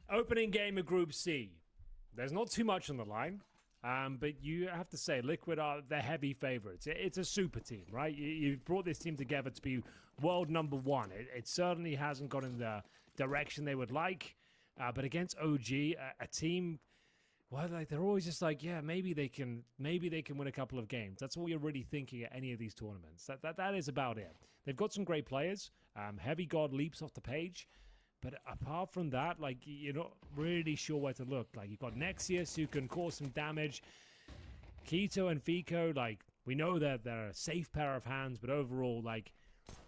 Opening game of Group C. There's not too much on the line, but you have to say Liquid are the heavy favorites. It's a super team, right? You've brought this team together to be world number one. It certainly hasn't gone in the direction they would like, but against OG, a team, well, like they're always just like, yeah, maybe they can win a couple of games. That's all you're really thinking at any of these tournaments. That is about it. They've got some great players. Heavy God leaps off the page. But apart from that, like, you're not really sure where to look. Like, you've got Nexius who can cause some damage. Keto and Fico, like, we know that they're a safe pair of hands, but overall, like,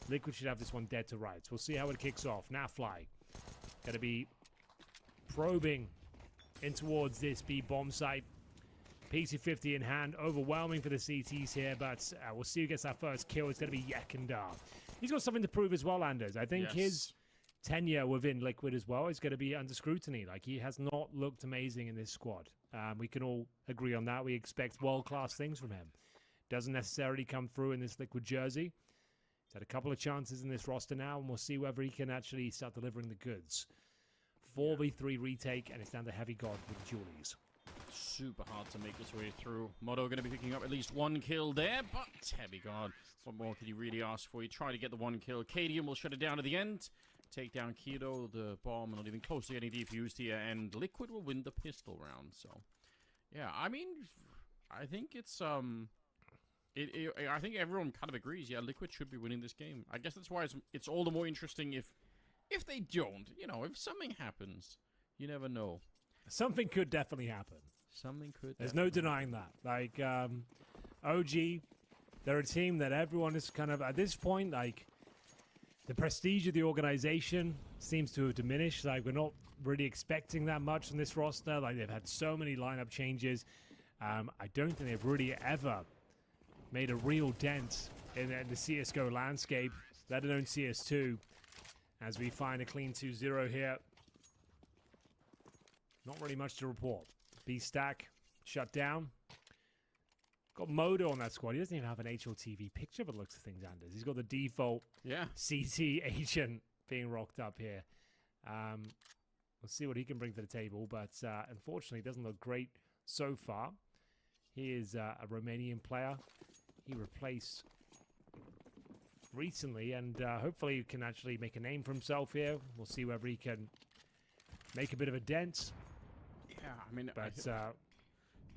Liquid should have this one dead to rights. We'll see how it kicks off. Now Fly. Going to be probing in towards this B bomb site. PC-50 in hand. Overwhelming for the CTs here, but we'll see who gets that first kill. It's going to be Yekandar. He's got something to prove as well, Anders. I think his tenure within Liquid as well is going to be under scrutiny. Like, he has not looked amazing in this squad. We can all agree on that. We expect world-class things from him. Doesn't necessarily come through in this Liquid jersey. He's had a couple of chances in this roster now, and we'll see whether he can actually start delivering the goods. 4v3 retake, and it's down to Heavy God with Julies. Super hard to make this way through. Moto going to be picking up at least one kill there, but Heavy God, what more could you really ask for? You try to get the one kill. Cadium will shut it down at the end. Take down Keto, the bomb, not even close to getting defused here, and Liquid will win the pistol round. So, yeah, I mean, I think it's, I think everyone kind of agrees, yeah, Liquid should be winning this game. I guess that's why it's all the more interesting if they don't. You know, if something happens, you never know. Something could definitely happen. Something could. There's no denying that. Like, OG, they're a team that everyone is kind of, at this point, like, the prestige of the organization seems to have diminished. Like, we're not really expecting that much from this roster. Like, they've had so many lineup changes. I don't think they've really ever made a real dent in the CSGO landscape, let alone CS2. As we find a clean 2-0 here. Not really much to report. B-Stack shut down. Got Modo on that squad. He doesn't even have an HLTV picture, but looks of things, Anders. He's got the default CT agent being rocked up here. We'll see what he can bring to the table, but unfortunately, it doesn't look great so far. He is a Romanian player. He replaced recently, and hopefully he can actually make a name for himself here. We'll see whether he can make a bit of a dent. Yeah, I mean, but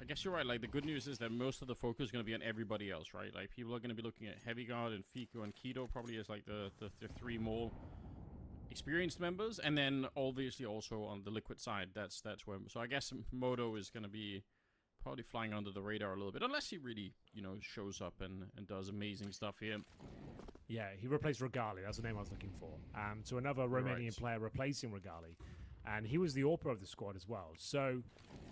I guess you're right. Like, the good news is that most of the focus is going to be on everybody else, right? Like, people are going to be looking at Heavy God and Fico and Keto probably as like the three more experienced members, and then obviously also on the Liquid side, that's where. So I guess Moto is going to be probably flying under the radar a little bit, unless he really, you know, shows up and does amazing stuff here. Yeah, he replaced Regali. That's the name I was looking for. So another Romanian player replacing Regali. And he was the AWPer of the squad as well. So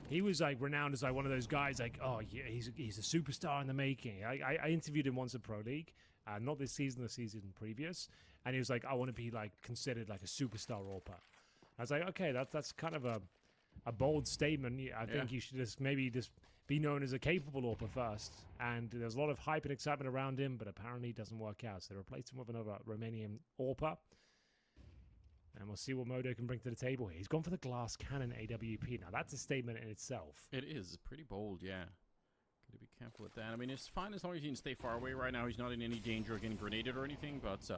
he was like renowned as like one of those guys like, oh, yeah, he's a superstar in the making. I interviewed him once at Pro League, not this season, the season previous. And he was like, I want to be like considered like a superstar AWPer. I was like, okay, that's kind of a bold statement. I think you should just be known as a capable AWPer first. And there's a lot of hype and excitement around him, but apparently it doesn't work out. So they replaced him with another Romanian AWPer. And we'll see what Modo can bring to the table here. He's gone for the glass cannon AWP. Now, that's a statement in itself. It is pretty bold, yeah. Got to be careful with that. I mean, it's fine as long as he can stay far away. Right now, he's not in any danger of getting grenaded or anything, but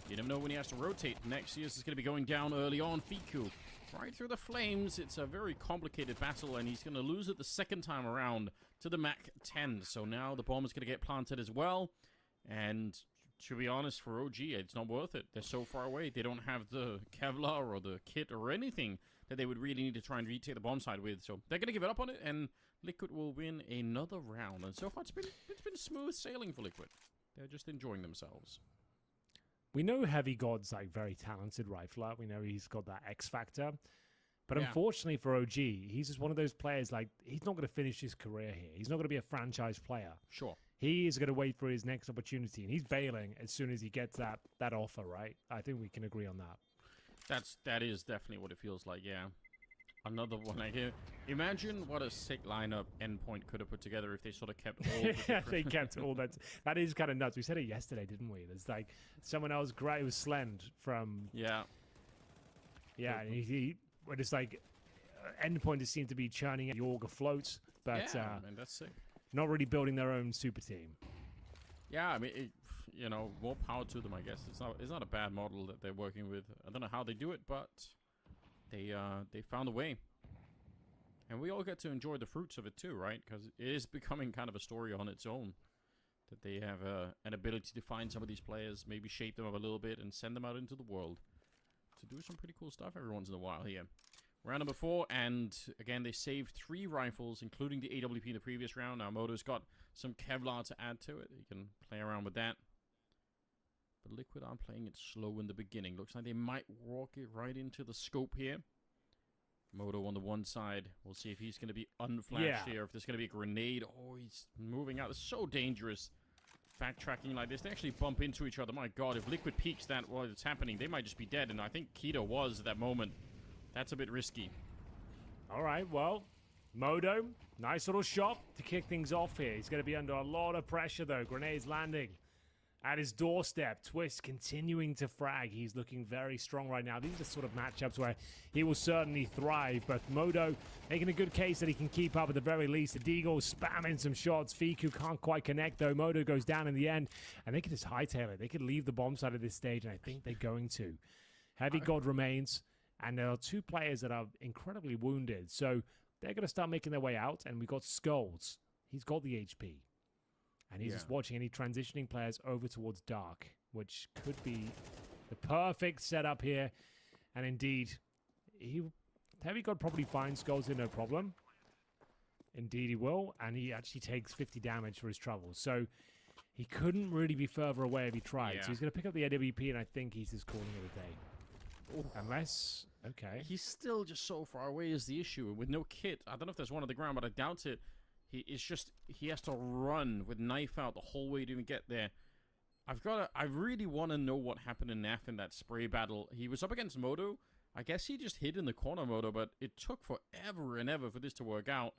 you never know when he has to rotate. Nexius is going to be going down early on. Fiku right through the flames. It's a very complicated battle, and he's going to lose it the second time around to the MAC-10. So now the bomb is going to get planted as well, and to be honest, for OG, it's not worth it. They're so far away. They don't have the Kevlar or the kit or anything that they would really need to try and retake the bomb side with. So they're going to give it up on it, and Liquid will win another round. And so far, it's been smooth sailing for Liquid. They're just enjoying themselves. We know Heavy God's like very talented rifler. We know he's got that X factor. But unfortunately for OG, he's just one of those players, like, he's not going to finish his career here. He's not going to be a franchise player. Sure. He is going to wait for his next opportunity, and he's bailing as soon as he gets that offer, right? I think we can agree on that. That is definitely what it feels like, yeah. Another one I hear. Imagine what a sick lineup Endpoint could have put together if they sort of kept all the they kept all that. That is kind of nuts. We said it yesterday, didn't we? There's like someone else great. It was Slend from... Yeah. Yeah, and he where it's like endpoint just seems to be churning the org afloat, but Yeah, man, that's sick. not really building their own super team. Yeah, I mean, you know, more power to them, I guess. It's not a bad model that they're working with. I don't know how they do it, but they found a way. And we all get to enjoy the fruits of it too, right? Because it is becoming kind of a story on its own. That they have an ability to find some of these players, maybe shape them up a little bit, and send them out into the world to do some pretty cool stuff every once in a while here. Round number 4, and again, they saved 3 rifles, including the AWP in the previous round. Now, Moto's got some Kevlar to add to it. You can play around with that. But Liquid aren't playing it slow in the beginning. Looks like they might walk it right into the scope here. Moto on the one side. We'll see if he's going to be unflashed here, if there's going to be a grenade. Oh, he's moving out. It's so dangerous. Backtracking like this. They actually bump into each other. My God, if Liquid peeks that while it's happening, they might just be dead. And I think Keto was at that moment. That's a bit risky. All right, well, Modo, nice little shot to kick things off here. He's going to be under a lot of pressure, though. Grenades landing at his doorstep. Twist continuing to frag. He's looking very strong right now. These are sort of matchups where he will certainly thrive. But Modo making a good case that he can keep up at the very least. The Deagle spamming some shots. Fiku can't quite connect, though. Modo goes down in the end. And they could just hightail it. They could leave the bomb side of this stage, and I think they're going to. Heavy God remains. And there are 2 players that are incredibly wounded. So they're going to start making their way out. And we've got Skulls. He's got the HP. And he's just watching any transitioning players over towards Dark, which could be the perfect setup here. And indeed, Heavy God probably finds Skulls here, no problem. Indeed he will. And he actually takes 50 damage for his trouble. So he couldn't really be further away if he tried. Yeah. So he's going to pick up the AWP, and I think he's just calling it a day. Ooh. Unless, okay. He's still just so far away is the issue. With no kit, I don't know if there's one on the ground, but I doubt it. He has to run with knife out the whole way to even get there. I really want to know what happened in NAF in that spray battle. He was up against Moto. I guess he just hid in the corner, Moto, but it took forever and ever for this to work out.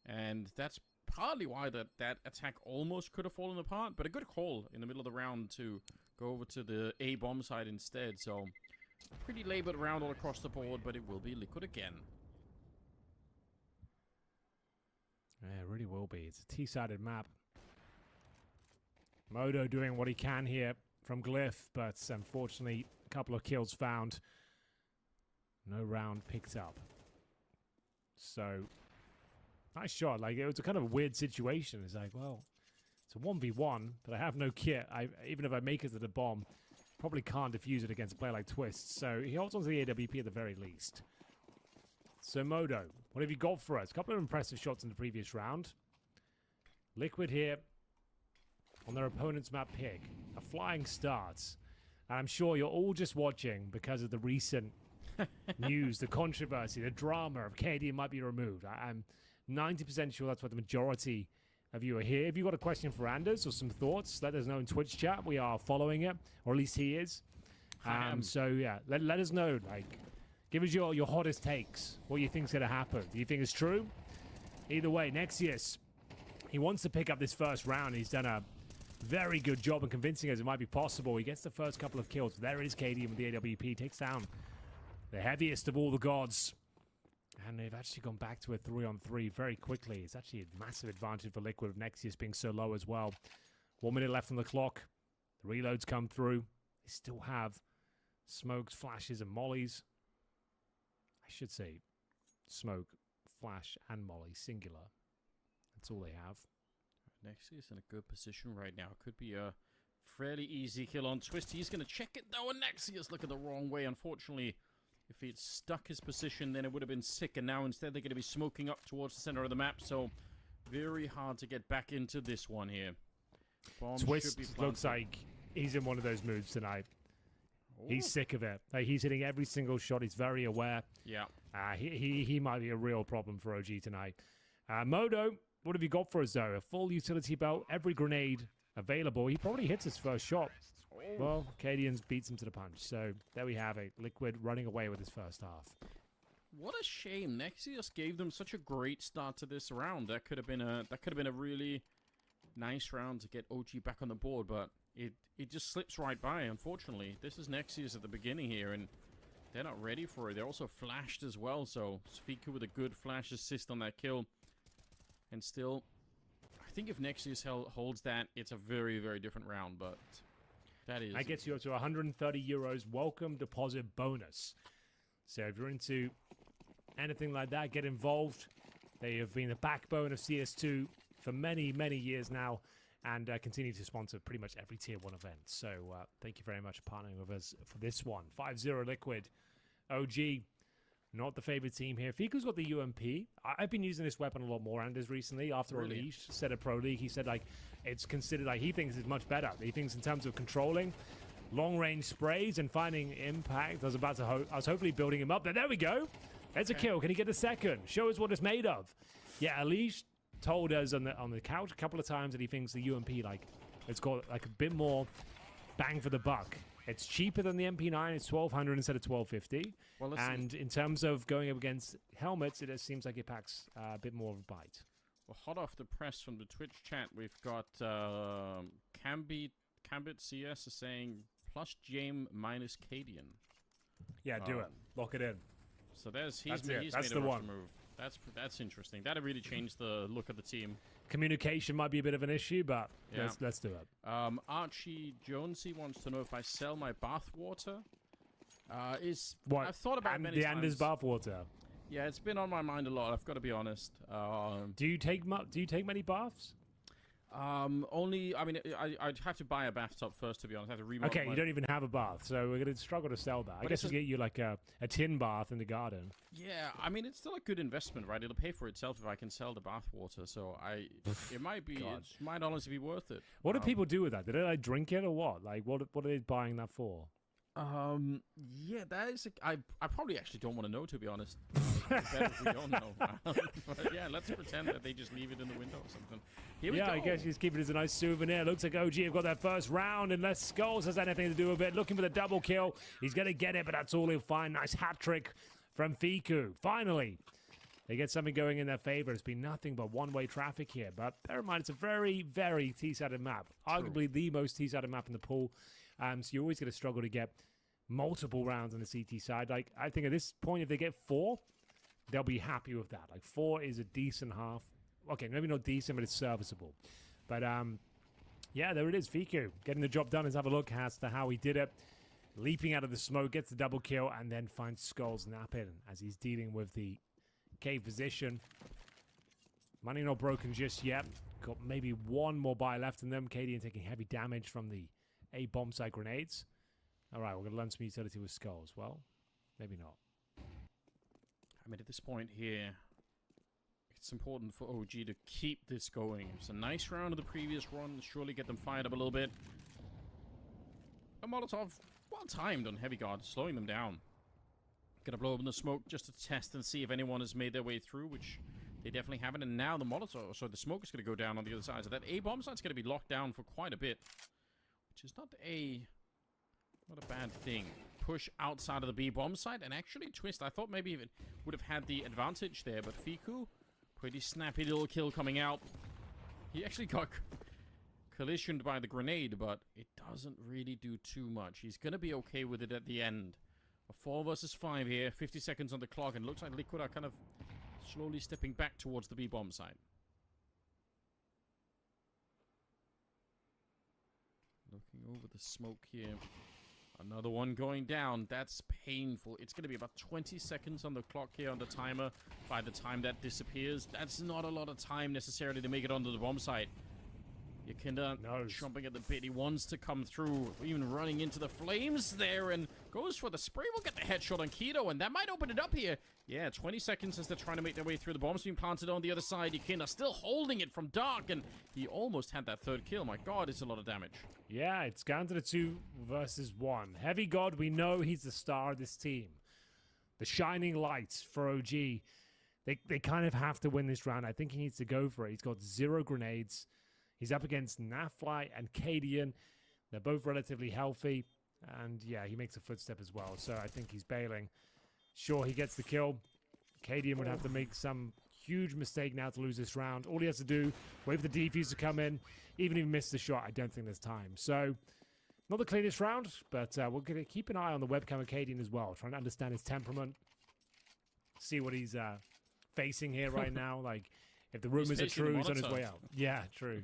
And that's partly why that attack almost could have fallen apart, but a good call in the middle of the round to go over to the A bomb side instead, so pretty labored round all across the board, but it will be Liquid again. Yeah, it really will be. It's a T-sided map. Modo doing what he can here from Glyph, but unfortunately, a couple of kills found. No round picked up. So, nice shot. Like, it was a kind of a weird situation. It's like, well, it's a 1v1, but I have no kit. Even if I make it to the bomb, probably can't defuse it against a player like Twist. So, he holds on to the AWP at the very least. So, Modo, what have you got for us? A couple of impressive shots in the previous round. Liquid here on their opponent's map pick. A flying start. And I'm sure you're all just watching because of the recent news, the controversy, the drama of KD might be removed. I'm 90% sure that's what the majority of you are here. If you've got a question for Anders or some thoughts, let us know in Twitch chat. We are following it, or at least he is. So, yeah, let us know. Like, give us your hottest takes. What you think's going to happen. Do you think it's true? Either way, Nexius, he wants to pick up this first round. He's done a very good job in convincing us it might be possible. He gets the first couple of kills. There is KD with the AWP. Takes down the heaviest of all the gods. And they've actually gone back to a 3-on-3 very quickly. It's actually a massive advantage for Liquid, with Nexius being so low as well. 1 minute left on the clock. The reloads come through. They still have smokes, flashes, and mollies. I should say smoke, flash, and molly, singular. That's all they have. Nexius in a good position right now. Could be a fairly easy kill on Twist. He's going to check it though, and Nexius looking the wrong way. Unfortunately, if he'd stuck his position, then it would have been sick. And now instead they're going to be smoking up towards the center of the map. So very hard to get back into this one here. Bomb Twist looks like he's in one of those moods tonight. Ooh. He's sick of it. Like, he's hitting every single shot. He's very aware. Yeah. He might be a real problem for OG tonight. Modo, what have you got for us, though? A full utility belt, every grenade available. He probably hits his first shot. Oh. Well, Cadians beats him to the punch. So there we have it. Liquid running away with his first half. What a shame. Nexius gave them such a great start to this round. That could have been a really nice round to get OG back on the board, but it just slips right by, unfortunately. This is Nexius at the beginning here, and they're not ready for it. They're also flashed as well, so Fiku with a good flash assist on that kill. And still, I think if Nexius holds that, it's a very, very different round, but that gets you up to 130 euros welcome deposit bonus. So if you're into anything like that, get involved. They have been the backbone of CS2 for many, many years now, and continue to sponsor pretty much every Tier 1 event. So thank you very much for partnering with us for this one. 5-0 Liquid. OG, not the favorite team here. Fiku's got the UMP. I've been using this weapon a lot more, Anders, recently. After Release, said at Pro League, he said, like, it's considered, like, he thinks it's much better. He thinks in terms of controlling long-range sprays and finding impact. I was hopefully building him up. But there we go. There's a kill. Can he get a second? Show us what it's made of. Yeah, Alish told us on the couch a couple of times that he thinks the UMP, like, it's got, like, a bit more bang for the buck. It's cheaper than the MP9. It's 1,200 instead of 1,250. Well, and in terms of going up against helmets, it seems like it packs a bit more of a bite. Well, hot off the press from the Twitch chat, we've got Cambit CS is saying plus Jame minus Cadian. Yeah, do it. Lock it in. So he's made a roster move. That's interesting. That'll really change the look of the team. Communication might be a bit of an issue, but yeah. let's do it. Archie Jonesy wants to know if I sell my bath water. What? I've thought about it many the times. Anders bath water. Yeah, it's been on my mind a lot. I've got to be honest. Do you take many baths? Only. I mean, I'd have to buy a bathtub first, to be honest. I have to remodel. Okay, you don't even have a bath, so we're gonna struggle to sell that. I guess we'll get you like a tin bath in the garden. Yeah, I mean, it's still a good investment, right? It'll pay for itself if I can sell the bath water. So it might be. It might honestly be worth it. What do people do with that? Do they like drink it or what? Like, what are they buying that for? Yeah, that is. I probably actually don't want to know, to be honest. Better if we don't know. But yeah, let's pretend that they just leave it in the window or something. Here we go. I guess you just keep it as a nice souvenir. Looks like OG have got that first round, unless Skulls has anything to do with it. Looking for the double kill. He's going to get it, but that's all he'll find. Nice hat trick from Fiku. Finally, they get something going in their favor. It's been nothing but one-way traffic here. But bear in mind, it's a very, very T-sided map. True. Arguably the most T-sided map in the pool. So you're always going to struggle to get multiple rounds on the CT side. Like, I think at this point, if they get 4, they'll be happy with that. Like, 4 is a decent half. Okay, maybe not decent, but it's serviceable. But, yeah, there it is. Fiku getting the job done. Let's have a look as to how he did it. Leaping out of the smoke, gets the double kill, and then finds Skulls napping as he's dealing with the cave position. Money not broken just yet. Got maybe one more buy left in them. Cadian taking heavy damage from the A bomb site grenades. All right, we're going to learn some utility with Skulls. Well, maybe not. I mean, at this point here, it's important for OG to keep this going. It's a nice round of the previous run. Surely get them fired up a little bit. A Molotov, well-timed on Heavy Guard, slowing them down. Gonna blow open the smoke just to test and see if anyone has made their way through, which they definitely haven't. And now the Molotov, so the smoke is going to go down on the other side. So that A-bomb site's going to be locked down for quite a bit, which is not a bad thing. Push outside of the B-bomb site, and actually Twist, I thought maybe it would have had the advantage there, but Fiku, pretty snappy little kill coming out. He actually got collisioned by the grenade, but it doesn't really do too much. He's going to be okay with it at the end. A 4 versus 5 here, 50 seconds on the clock, and looks like Liquid are kind of slowly stepping back towards the B-bomb site. Looking over the smoke here. Another one going down. That's painful. It's going to be about 20 seconds on the clock here on the timer by the time that disappears. That's not a lot of time necessarily to make it onto the bomb site. Yakinda chomping at the bit. He wants to come through, even running into the flames there, and goes for the spray. We'll get the headshot on Keto, and that might open it up here. Yeah, 20 seconds as they're trying to make their way through. The bomb's being planted on the other side. Yakinda still holding it from Dark, and he almost had that third kill. My God, it's a lot of damage. Yeah, it's gone to the 2 versus 1. Heavy God, we know he's the star of this team. The shining light for OG. They kind of have to win this round. I think he needs to go for it. He's got 0 grenades. He's up against Nafly and Cadian. They're both relatively healthy. And yeah, he makes a footstep as well. So I think he's bailing. Sure, he gets the kill. Cadian would have to make some huge mistake now to lose this round. All he has to do, wait for the defuse to come in. Even if he missed the shot, I don't think there's time. So Not the cleanest round, but we're going to keep an eye on the webcam Acadian as well, trying to understand his temperament, see what he's facing here right now. Like, if the rumors are true, he's on his way out. Yeah, true.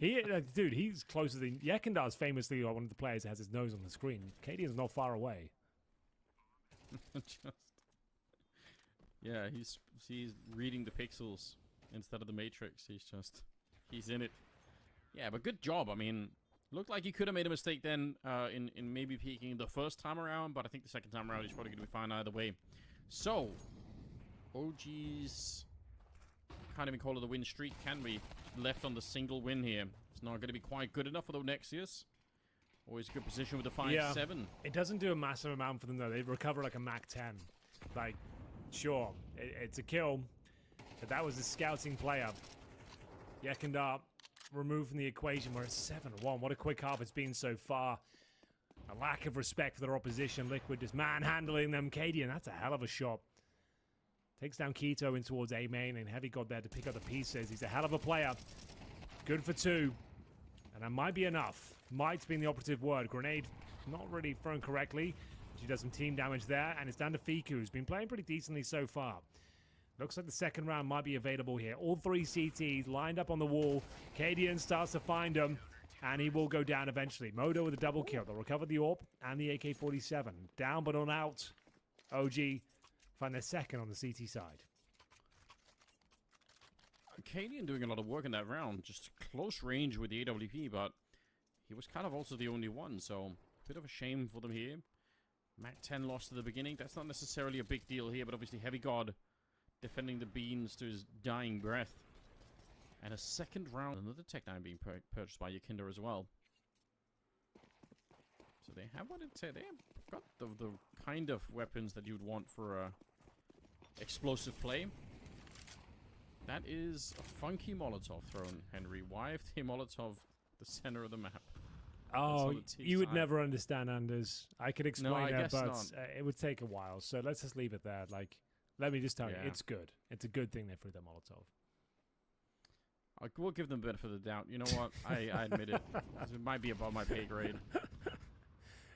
Dude, he's closer than... Yekendar's famously one of the players that has his nose on the screen. Acadian's not far away. Yeah, he's reading the pixels instead of the matrix. He's in it. Yeah, but good job. I mean, looked like he could have made a mistake then in maybe peeking the first time around, but I think the second time around he's probably going to be fine either way. So, OG's can't even call it a win streak, can we? Left on the single win here. It's not going to be quite good enough for the Nexius. Always a good position with the 5-7. Yeah, it doesn't do a massive amount for them though. They recover like a Mach 10. Like, sure, it's a kill, but that was a scouting player. Yekendar removed from the equation. We're at 7-1. What a quick half it's been so far. A lack of respect for their opposition. Liquid just manhandling them. Cadian, that's a hell of a shot. Takes down Keto in towards A main, and Heavy God there to pick up the pieces. He's a hell of a player. Good for 2. And that might be enough. Might's been the operative word. Grenade not really thrown correctly. She does some team damage there, and it's down to Fiku, who's been playing pretty decently so far. Looks like the second round might be available here. All 3 CTs lined up on the wall. Cadian starts to find them, and he will go down eventually. Modo with a double kill. They'll recover the AWP and the AK-47. Down but not out. OG find their second on the CT side. Cadian doing a lot of work in that round. Just close range with the AWP, but he was kind of also the only one, so a bit of a shame for them here. Mach 10 lost at the beginning. That's not necessarily a big deal here, but obviously Heavy God defending the beans to his dying breath. And a second round, another Tech 9 being purchased by Yakinder as well. So they have what I'd say. They have got the kind of weapons that you'd want for explosive play. That is a funky Molotov thrown, Henry. Why have they Molotov the center of the map? Oh, you would never understand, Anders. I could explain it, but it would take a while. So let's just leave it there. Like, let me just tell you, it's good. It's a good thing they threw their Molotov. We'll give them the benefit of the doubt. You know what? I admit it. It might be above my pay grade.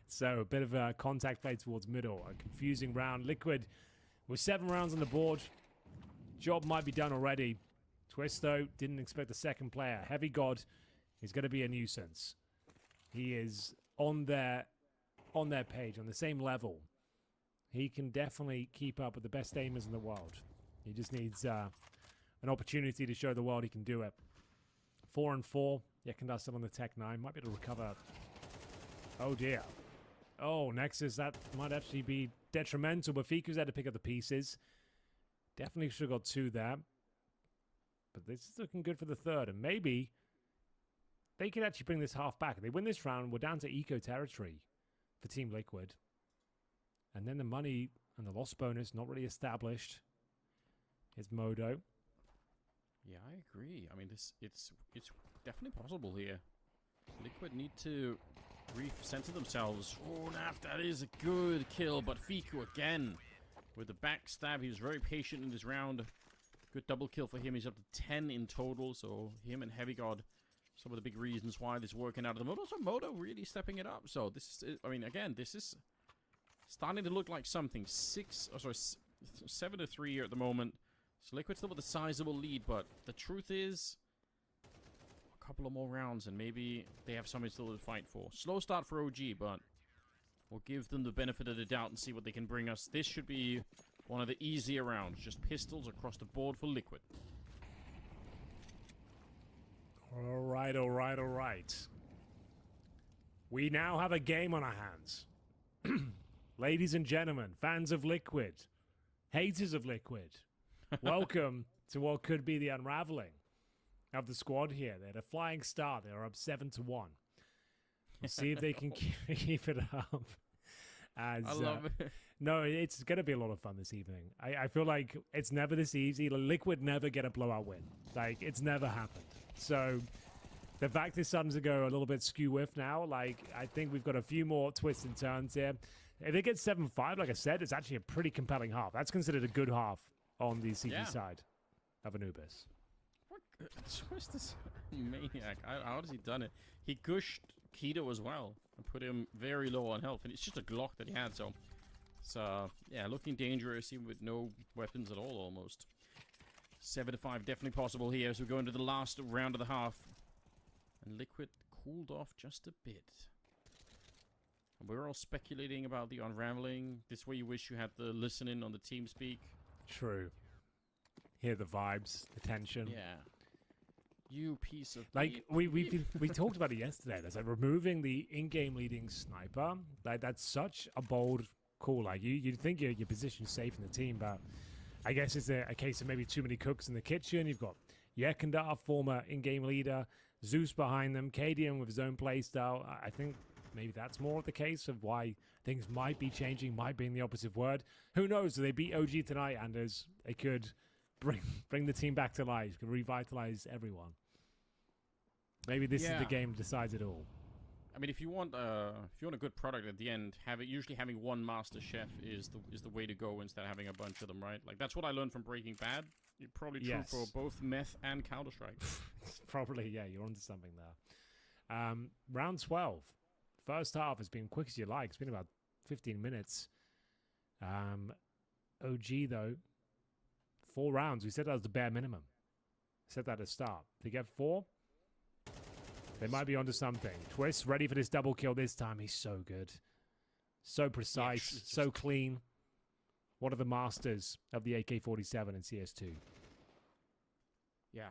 So a bit of a contact play towards middle. A confusing round. Liquid with 7 rounds on the board. Job might be done already. Twist, though, didn't expect the second player. Heavy God is going to be a nuisance. He is on their page, on the same level. He can definitely keep up with the best aimers in the world. He just needs an opportunity to show the world he can do it. 4-4. Yekendar still on the Tech 9. Might be able to recover. Oh, dear. Oh, Nexus, that might actually be detrimental, but Fiku's had to pick up the pieces. Definitely should have got 2 there. But this is looking good for the third, and maybe they could actually bring this half back. If they win this round, we're down to eco territory for Team Liquid. And then the money and the loss bonus not really established. It's Modo. Yeah, I agree. I mean, it's definitely possible here. Liquid need to recenter themselves. Oh, Naf, that is a good kill, but Fiku again with the backstab. He was very patient in this round. Good double kill for him. He's up to 10 in total, so him and Heavy God, some of the big reasons why this is working out of the mode. Also, Modo really stepping it up. So this is, I mean, again, this is starting to look like something. 7-3 here at the moment. So Liquid still with a sizable lead, but the truth is, a couple of more rounds and maybe they have something still to fight for. Slow start for OG, but we'll give them the benefit of the doubt and see what they can bring us. This should be one of the easier rounds. Just pistols across the board for Liquid. All right, all right, all right. We now have a game on our hands. Ladies and gentlemen, fans of Liquid, haters of Liquid, welcome to what could be the unraveling of the squad here. They're a flying start. They're up 7-1. We'll see if they can keep it up. I love it. No, it's going to be a lot of fun this evening. I feel like it's never this easy. Liquid never get a blowout win. Like, it's never happened. So the fact is starting to go a little bit skew-whiff now. Like, I think we've got a few more twists and turns here. If it gets 7-5, like I said, it's actually a pretty compelling half. That's considered a good half on the CT side of Anubis. What Twist is maniac. How has he done it? He gushed Keto as well and put him very low on health. And it's just a Glock that he had, so it's yeah, looking dangerous even with no weapons at all almost. 7 to 5 definitely possible here as we go into the last round of the half. And Liquid cooled off just a bit. And we're all speculating about the unraveling. This way you wish you had the listening on the TeamSpeak. True. Hear the vibes, the tension. Yeah. You piece of like we talked about it yesterday. That's like removing the in-game leading sniper. Like that's such a bold call. Like you'd think your position's safe in the team, but I guess it's a case of maybe too many cooks in the kitchen. You've got Yekandar, former in-game leader, Zeus behind them, Cadian with his own playstyle. I think maybe that's more of the case of why things might be changing, might be in the opposite word. Who knows? Do they beat OG tonight, Anders? They could bring the team back to life, could revitalize everyone. Maybe this is the game that decides it all. I mean, if you want a good product at the end, usually having one master chef is the way to go instead of having a bunch of them, right? Like that's what I learned from Breaking Bad. It's probably true for both Meth and Counter-Strike. Probably, yeah, you're onto something there. Round 12. First half has been quick as you like. It's been about 15 minutes. OG, though, 4 rounds. We said that was the bare minimum. Said that at the start. They get 4. They might be onto something. Twist ready for this double kill this time. He's so good. So precise. So clean. One of the masters of the AK-47 in CS2. Yeah.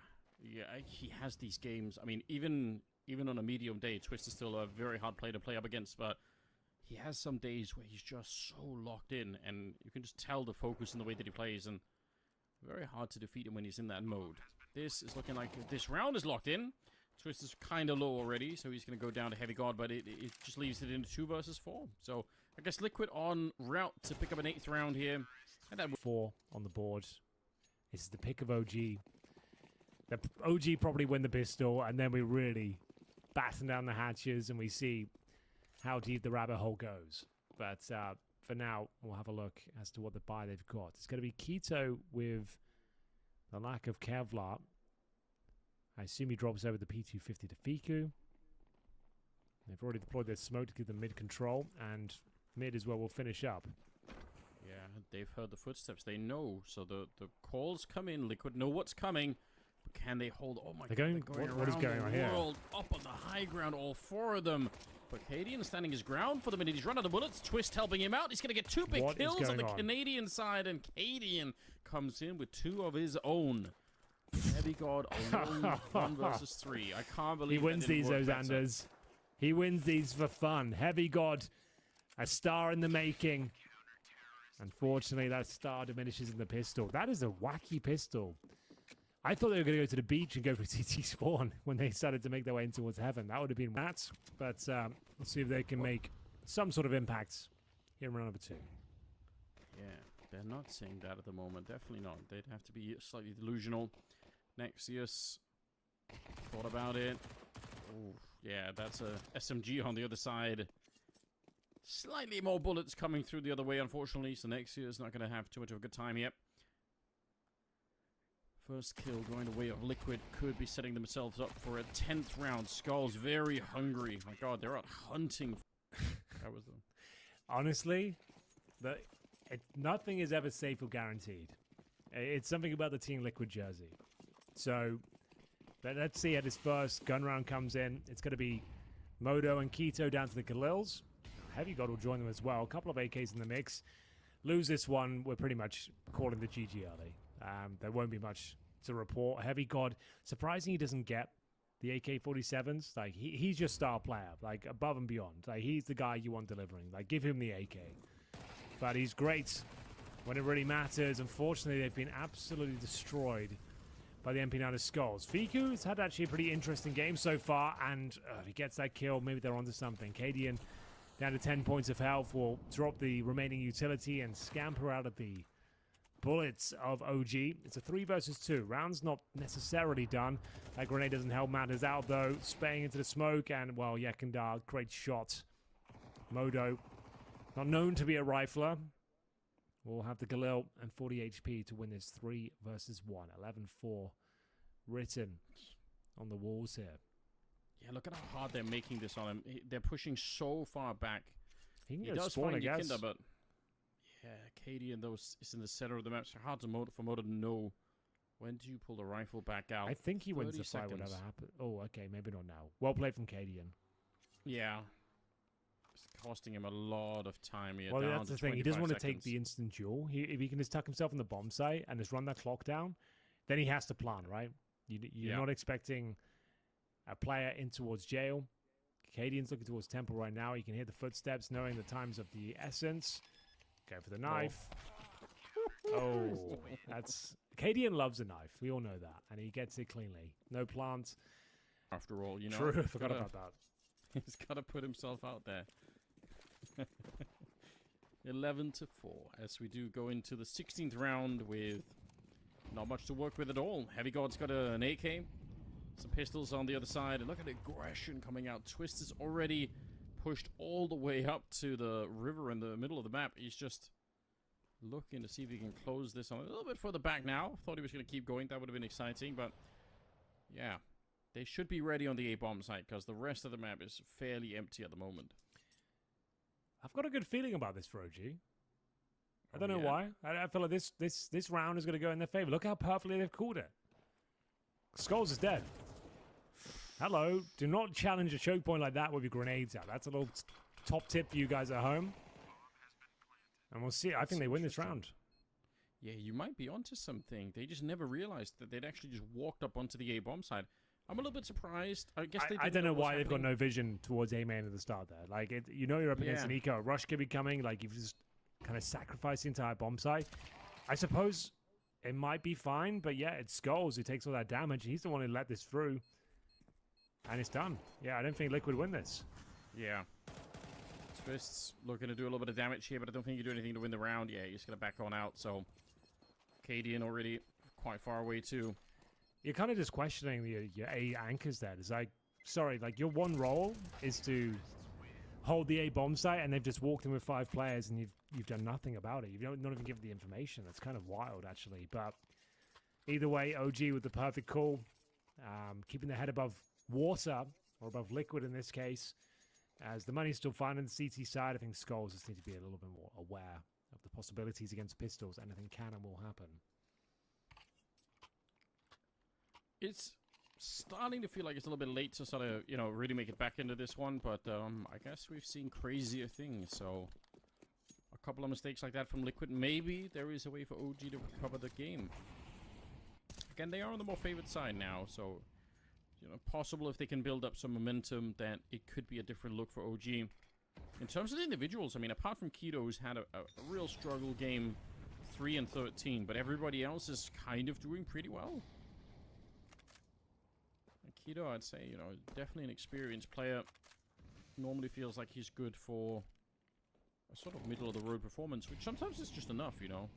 He has these games. I mean, even on a medium day, Twist is still a very hard player to play up against, but he has some days where he's just so locked in, and you can just tell the focus in the way that he plays, and very hard to defeat him when he's in that mode. This is looking like this round is locked in. Twist is kind of low already, so he's going to go down to Heavy God, but it just leaves it into 2 versus 4. So I guess Liquid on route to pick up an 8th round here. And that 4 on the board. This is the pick of OG. The OG probably win the pistol, and then we really batten down the hatches, and we see how deep the rabbit hole goes. But for now, we'll have a look as to what the buy they've got. It's going to be Keto with the lack of Kevlar. I assume he drops over the P250 to Fiku. They've already deployed their smoke to give them mid control, and mid is where we'll finish up. Yeah, they've heard the footsteps. They know. So the calls come in. Liquid know what's coming. But can they hold? Oh my God. They're going what is going on here? Up on the high ground, all 4 of them. But Cadian standing his ground for the minute. He's run out of bullets. Twist helping him out. He's going to get 2 big kills on the Canadian side, and Cadian comes in with 2 of his own. Heavy God alone, 1 versus 3. I can't believe he wins these, Anders. He wins these for fun. Heavy God, a star in the making. Unfortunately, that star diminishes in the pistol. That is a wacky pistol. I thought they were going to go to the beach and go for CT spawn when they started to make their way in towards heaven. That would have been that. But let's see if they can make some sort of impact here in round number 2. Yeah, they're not saying that at the moment. Definitely not. They'd have to be slightly delusional. Nexius thought about it. Ooh, yeah, that's a SMG on the other side. Slightly more bullets coming through the other way, unfortunately. So Nexius not going to have too much of a good time yet. First kill going the way of Liquid could be setting themselves up for a 10th round. Skull's very hungry. My God, they're out hunting. That was them. Honestly, nothing is ever safe or guaranteed. It's something about the Team Liquid jersey. So let's see how this first gun round comes in. It's going to be Modo and Keto down to the Galils. Heavy God will join them as well. A couple of AKs in the mix. Lose this one, we're pretty much calling the GG early. There won't be much to report. Heavy God, surprising he doesn't get the AK-47s. Like, he's your star player, like, above and beyond. Like, he's the guy you want delivering. Like, give him the AK. But he's great when it really matters. Unfortunately, they've been absolutely destroyed by the MP9 Skulls. Fiku has had actually a pretty interesting game so far, and if he gets that kill, maybe they're onto something. Cadian, down to 10 points of health, will drop the remaining utility and scamper out of the bullets of OG. It's a 3 versus 2. Round's not necessarily done. That grenade doesn't help matters out, though. Spaying into the smoke, and, well, Yekandar, great shot. Modo, not known to be a rifler. We'll have the Galil and 40 HP to win this 3 versus 1. 11-4 written on the walls here. Yeah, look at how hard they're making this on him. They're pushing so far back. He can He go does spawn, I find guess. Yakinda, but yeah, Katie and those is in the center of the map. It's hard for Moto to know when do you pull the rifle back out. I think he wins 30 the fight, seconds. whatever happens. Oh, okay, maybe not now. Well played from Cadian. Yeah. It's costing him a lot of time here. Well, down that's to the thing. He doesn't 25 want to take seconds. the instant duel. If he can just tuck himself in the bomb site and just run that clock down, then he has to plan, right? You're not expecting a player in towards jail. Cadian's looking towards temple right now. He can hear the footsteps, knowing the times of the essence. Go for the knife. Oh, that's... Cadian loves a knife. We all know that. And he gets it cleanly. No plant. After all, you know. True, I forgot about that. He's got to put himself out there. 11-4 as we do go into the 16th round with not much to work with at all. Heavy God's got an AK, some pistols on the other side, and look at the aggression coming out. Twist is already pushed all the way up to the river in the middle of the map. He's just looking to see if he can close this on a little bit further back now. Thought he was going to keep going. That would have been exciting, but yeah. They should be ready on the A-bomb site because the rest of the map is fairly empty at the moment. I've got a good feeling about this for OG. I don't know why. I feel like this round is going to go in their favor. Look how perfectly they've called it. Skulls is dead. Hello. Do not challenge a choke point like that with your grenades out. That's a little top tip for you guys at home. And we'll see. I think they win this round. Yeah, you might be onto something. They just never realized that they'd actually just walked up onto the A-bomb side. I'm a little bit surprised. I guess I don't know why they've got no vision towards A-main at the start there. Like, you know you're up against an eco. A rush could be coming. Like, you've just kind of sacrificed the entire bomb site. I suppose it might be fine, but yeah, it's Skulls who takes all that damage. He's the one who let this through. And it's done. Yeah, I don't think Liquid win this. Yeah. Twist's looking to do a little bit of damage here, but I don't think you do anything to win the round. Yeah, he's going to back on out, so... Cadian already quite far away, too. You're kind of just questioning your A anchors there. It's like, sorry, like your one role is to hold the A bomb site, and they've just walked in with 5 players, and you've done nothing about it. You've not even given the information. That's kind of wild, actually. But either way, OG with the perfect call, keeping the head above water, or above liquid in this case, as the money's still fine on the CT side. I think Skulls just need to be a little bit more aware of the possibilities against pistols. Anything can and will happen. It's starting to feel like it's a little bit late to sort of, you know, really make it back into this one, but I guess we've seen crazier things, so a couple of mistakes like that from Liquid. Maybe there is a way for OG to recover the game. Again, they are on the more favored side now, so, you know, possible if they can build up some momentum that it could be a different look for OG. In terms of the individuals, I mean, apart from Keto, who's had a real struggle game, 3 and 13, but everybody else is kind of doing pretty well. Keto, I'd say, you know, definitely an experienced player. Normally feels like he's good for a sort of middle-of-the-road performance, which sometimes is just enough, you know.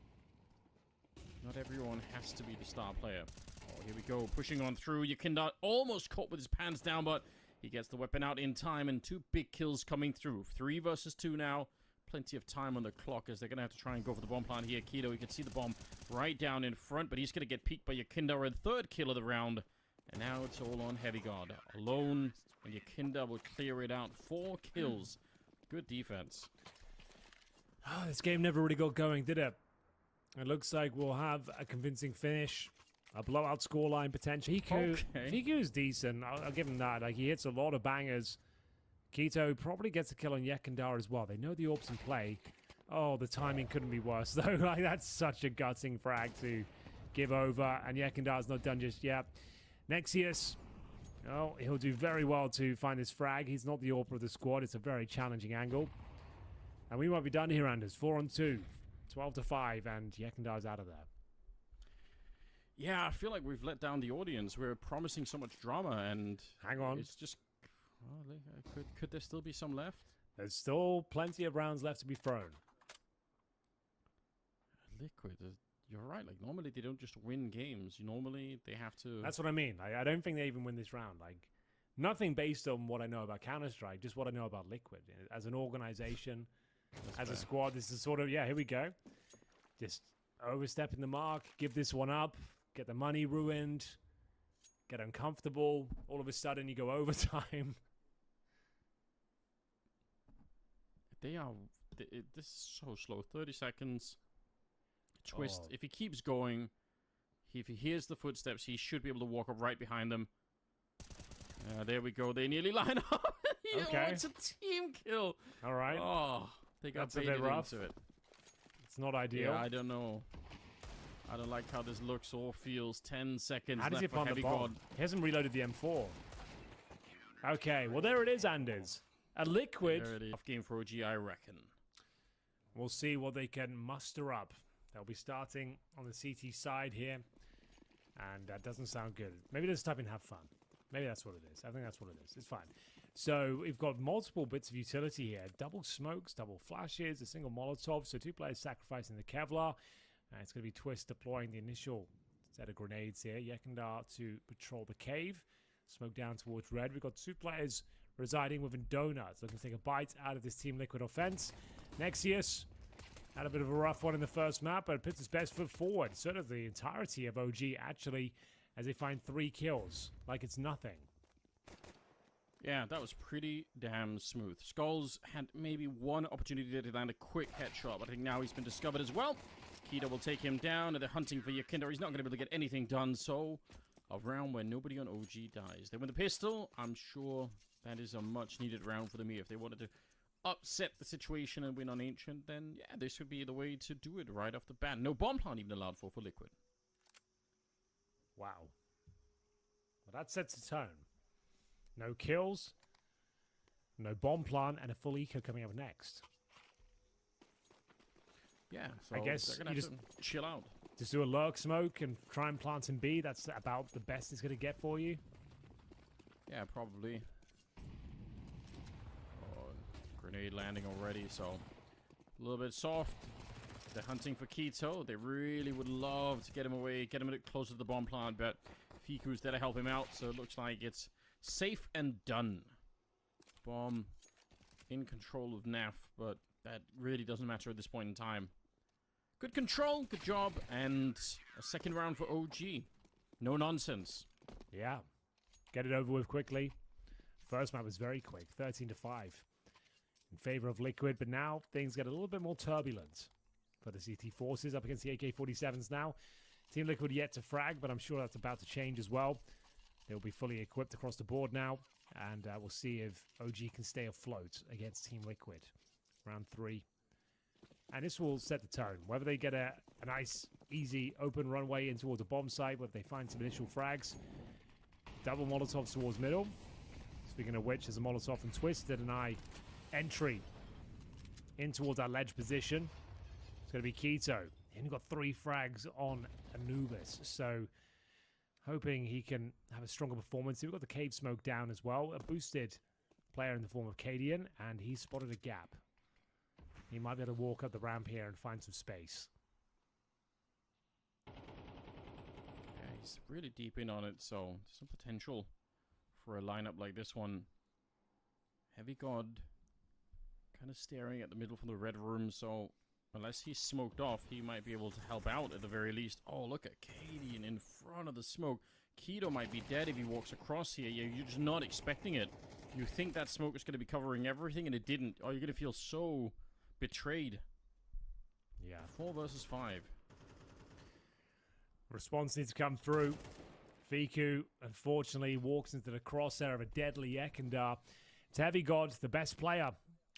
Not everyone has to be the star player. Oh, here we go, pushing on through. Yakinda almost caught with his pants down, but he gets the weapon out in time, and 2 big kills coming through. 3 versus 2 now. Plenty of time on the clock as they're going to have to try and go for the bomb plant here. Keto, you can see the bomb right down in front, but he's going to get peeked by Yakinda, a 3rd kill of the round. And now it's all on Heavy God. Alone, and Yakinda will clear it out. 4 kills. Good defense. Oh, this game never really got going, did it? It looks like we'll have a convincing finish. A blowout scoreline potential. Fiku is decent. I'll give him that. Like, he hits a lot of bangers. Keto probably gets a kill on Yakindar as well. They know the orb's in play. Oh, the timing couldn't be worse, though. Like, that's such a gutting frag to give over. And Yakindar's not done just yet. Nexius, oh, he'll do very well to find this frag. He's not the AWP of the squad. It's a very challenging angle. And we might be done here, Anders. 4 on 2. 12-5, and Yakindar's out of there. Yeah, I feel like we've let down the audience. We're promising so much drama, and... Hang on. It's just... Well, could there still be some left? There's still plenty of rounds left to be thrown. Liquid... You're right. Like, normally they don't just win games. Normally they have to... That's what I mean. I don't think they even win this round. Like, nothing based on what I know about Counter-Strike, just what I know about Liquid. As an organization, as a squad, this is sort of, yeah, here we go. Just overstepping the mark, give this one up, get the money ruined, get uncomfortable. All of a sudden, you go overtime. They are... This is so slow. 30 seconds. Twist. Oh. If he keeps going, if he hears the footsteps, he should be able to walk up right behind them. There we go. They nearly line up. Okay. Oh, it's a team kill. All right. Oh, they got That's a baited bit rough. into it. It's not ideal. Yeah, I don't know. I don't like how this looks or feels. 10 seconds How does he left for find the Heavy bomb? God. He hasn't reloaded the M4. Okay, well, there it is, Anders. A liquid. There it is. Tough game for OG, I reckon. We'll see what they can muster up. They'll be starting on the CT side here. And that doesn't sound good. Maybe just type in have fun. Maybe that's what it is. I think that's what it is. It's fine. So we've got multiple bits of utility here. Double smokes, double flashes, a single Molotov. So 2 players sacrificing the Kevlar. It's going to be Twist deploying the initial set of grenades here. Yekindar to patrol the cave. Smoke down towards red. We've got 2 players residing within Donuts, looking to take a bite out of this Team Liquid offense. Nexius had a bit of a rough one in the first map, but puts his best foot forward. Sort of the entirety of OG, actually, as they find 3 kills. Like it's nothing. Yeah, that was pretty damn smooth. Skulls had maybe one opportunity to land a quick headshot, but I think now he's been discovered as well. Keto will take him down, and they're hunting for Yakinder. He's not going to be able to get anything done, so a round where nobody on OG dies. They win the pistol. I'm sure that is a much-needed round for them here. If they wanted to upset the situation and win on Ancient, then yeah, this would be the way to do it right off the bat. No bomb plant even allowed for Liquid. Wow. Well, that sets the tone. No kills, no bomb plant, and a full eco coming up next. Yeah, so I guess they're gonna you have to chill out. Just do a lurk smoke and try and plant in B. That's about the best it's going to get for you. Yeah, probably. Oh, grenade landing already, so a little bit soft. They're hunting for Keto. They really would love to get him away, get him a bit closer to the bomb plant, but Fiku's there to help him out, so it looks like it's safe and done. Bomb in control of NAF, but that really doesn't matter at this point in time. Good control, good job, and a second round for OG. No nonsense. Yeah. Get it over with quickly. First map was very quick, 13-5 in favor of Liquid, but now things get a little bit more turbulent for the CT forces up against the AK-47s now. Team Liquid yet to frag, but I'm sure that's about to change as well. They'll be fully equipped across the board now, and we'll see if OG can stay afloat against Team Liquid. Round 3. And this will set the tone. Whether they get a nice, easy, open runway in towards a bomb site, whether they find some initial frags. Double Molotovs towards middle. Speaking of which, there's a Molotov and Twist to deny entry in towards our ledge position. It's going to be Keto. He only got 3 frags on Anubis, so hoping he can have a stronger performance. We've got the cave smoke down as well. A boosted player in the form of Cadian, and he spotted a gap. He might be able to walk up the ramp here and find some space. Yeah, he's really deep in on it, so some potential for a lineup like this one. Heavy God kind of staring at the middle from the red room, so unless he's smoked off, he might be able to help out at the very least. Oh, look at Cadian in front of the smoke. Keto might be dead if he walks across here. You're just not expecting it. You think that smoke is going to be covering everything, and it didn't. Oh, you're going to feel so betrayed. Yeah. 4 versus 5. Response needs to come through. Fiku, unfortunately, walks into the crosshair of a deadly Ekandar. It's Heavy God, the best player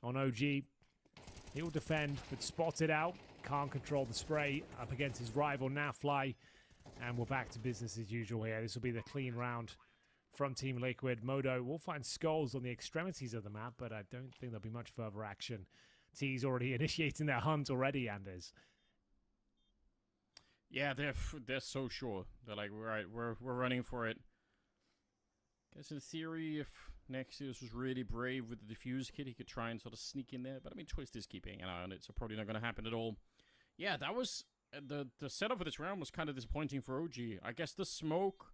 on OG. He will defend, but spotted out. Can't control the spray up against his rival Nafly. And we're back to business as usual here. This will be the clean round from Team Liquid. Modo will find skulls on the extremities of the map, but I don't think there'll be much further action. T's already initiating their hunt already, Anders. Yeah, they're so sure. They're like, right, we're running for it. Guess in theory, if Nexius was really brave with the defuse kit, he could try and sort of sneak in there. But I mean, Twist is keeping an eye on it, so probably not going to happen at all. Yeah, that was the setup for this round was kind of disappointing for OG. I guess the smoke,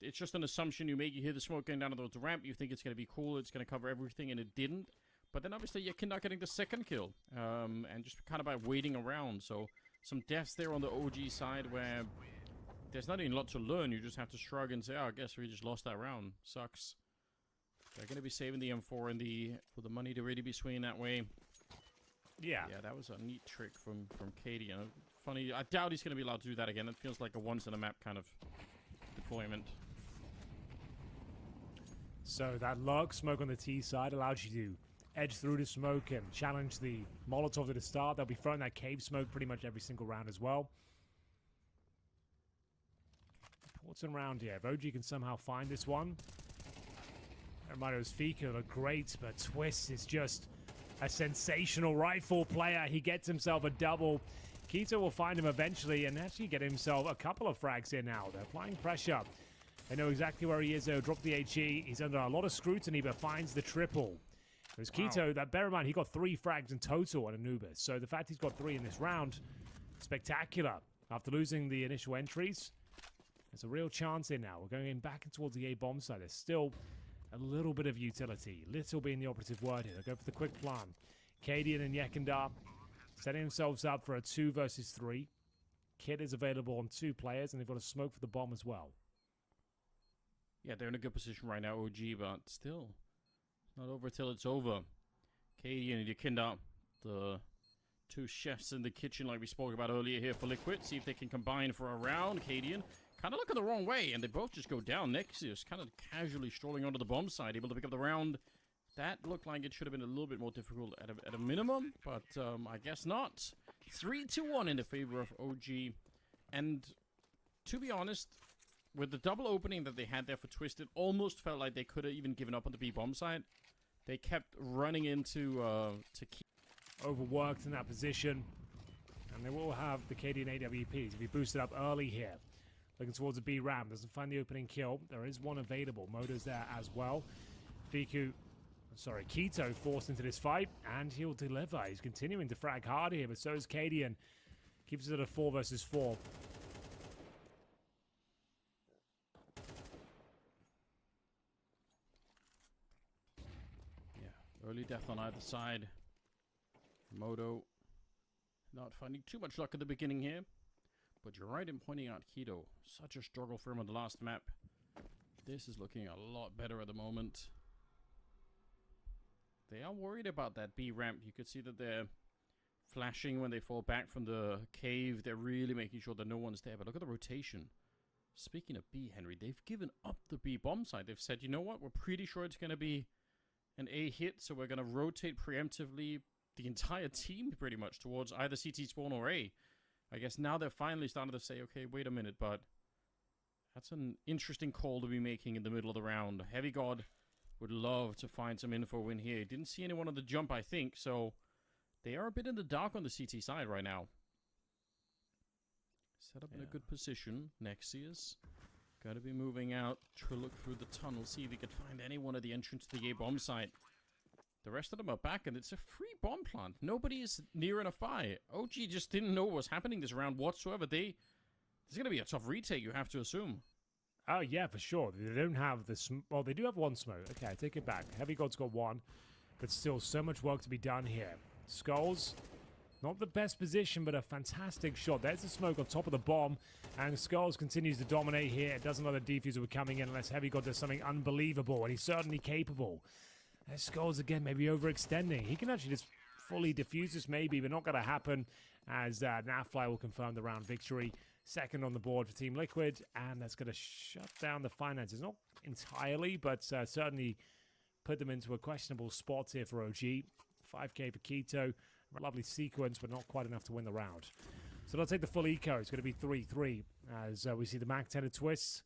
it's just an assumption you make. You hear the smoke going down the ramp, you think it's going to be cool, it's going to cover everything, and it didn't. But then obviously you're not getting the second kill, and just kind of by waiting around. So some deaths there on the OG side where there's not even a lot to learn. You just have to shrug and say, oh, I guess we just lost that round. Sucks. They're going to be saving the M4 and for the money to really be swinging that way. Yeah. Yeah, that was a neat trick from Katie. You know, funny. I doubt he's going to be allowed to do that again. It feels like a once-in-a-map kind of deployment. So that lurk smoke on the T side allows you to edge through the smoke and challenge the Molotov at the start. They'll be throwing that cave smoke pretty much every single round as well. Important round here. If OG can somehow find this one. Reminder Fika look great, but Twist is just a sensational rifle player. He gets himself a double. Keto will find him eventually and actually get himself a couple of frags here now. They're applying pressure. They know exactly where he is, though. Drop the HE. He's under a lot of scrutiny, but finds the triple. There's Keto. That, bear in mind, he got 3 frags in total on Anubis. So the fact he's got 3 in this round, spectacular. After losing the initial entries, there's a real chance here now. We're going in back towards the A bomb side. There's still a little bit of utility. Little being the operative word here. They'll go for the quick plan. Cadian and Yekindar setting themselves up for a 2 versus 3. Kid is available on 2 players, and they've got a smoke for the bomb as well. Yeah, they're in a good position right now, OG, but still, it's not over till it's over. Katie and Yakinda, the 2 chefs in the kitchen like we spoke about earlier here for Liquid. See if they can combine for a round. Cadian kind of looking the wrong way, and they both just go down. Nexus kind of casually strolling onto the bomb side, able to pick up the round. That looked like it should have been a little bit more difficult at a minimum, but I guess not. 3-1 in the favor of OG, and to be honest, with the double opening that they had there for Twist, it almost felt like they could have even given up on the B bomb side. They kept running into to keep overworked in that position, and they will have the Cadian AWPs. If he boosted up early here, looking towards the B ram, doesn't find the opening kill. There is one available. Moto's there as well. Keto forced into this fight, and he'll deliver. He's continuing to frag hard here, but so is Cadian. Keeps it at a 4 versus 4. Early death on either side. Moto not finding too much luck at the beginning here. But you're right in pointing out Keto. Such a struggle for him on the last map. This is looking a lot better at the moment. They are worried about that B ramp. You could see that they're flashing when they fall back from the cave. They're really making sure that no one's there. But look at the rotation. Speaking of B, Henry, they've given up the B bomb side. They've said, you know what? We're pretty sure it's going to be an A hit, so we're going to rotate preemptively the entire team pretty much towards either CT spawn or A. I guess now they're finally starting to say, okay, wait a minute, but that's an interesting call to be making in the middle of the round. Heavy God would love to find some info in here. Didn't see anyone on the jump, I think, so they are a bit in the dark on the CT side right now. Set up in a good position. Nexius got to be moving out to look through the tunnel, see if he could find anyone at the entrance to the A bomb site. The rest of them are back, and it's a free bomb plant. Nobody is near enough by. OG just didn't know what was happening this round whatsoever. There's going to be a tough retake, you have to assume. Oh, yeah, for sure. They don't have the... Well, they do have 1 smoke. Okay, I take it back. Heavy God's got 1, but still so much work to be done here. Skulls, not the best position, but a fantastic shot. There's the smoke on top of the bomb, and Skulls continues to dominate here. It doesn't know the defuser were coming in unless Heavy God does something unbelievable, and he's certainly capable. There's Skulls again, maybe overextending. He can actually just fully defuse this maybe, but not going to happen, as Nafly will confirm the round victory. Second on the board for Team Liquid, and that's going to shut down the finances. Not entirely, but certainly put them into a questionable spot here for OG. 5k for Keto. A lovely sequence, but not quite enough to win the round. So they'll take the full eco. It's going to be 3-3, as we see the Mac 10 Twists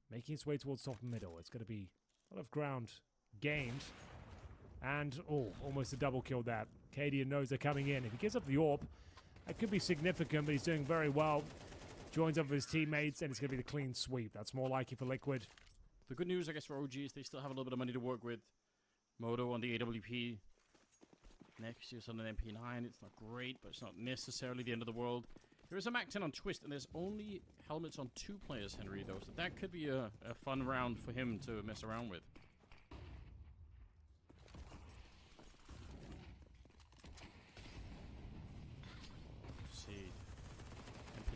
making its way towards top and middle. It's going to be a lot of ground gained. And, almost a double kill there. Cadian knows they're coming in. If he gives up the AWP, that could be significant, but he's doing very well. Joins up with his teammates, and it's going to be the clean sweep. That's more likely for Liquid. The good news, I guess, for OG is they still have a little bit of money to work with. Moto on the AWP. Nexius on an MP9. It's not great, but it's not necessarily the end of the world. There is a Mac 10 on Twist, and there's only helmets on 2 players, Henry, though. So that could be a fun round for him to mess around with.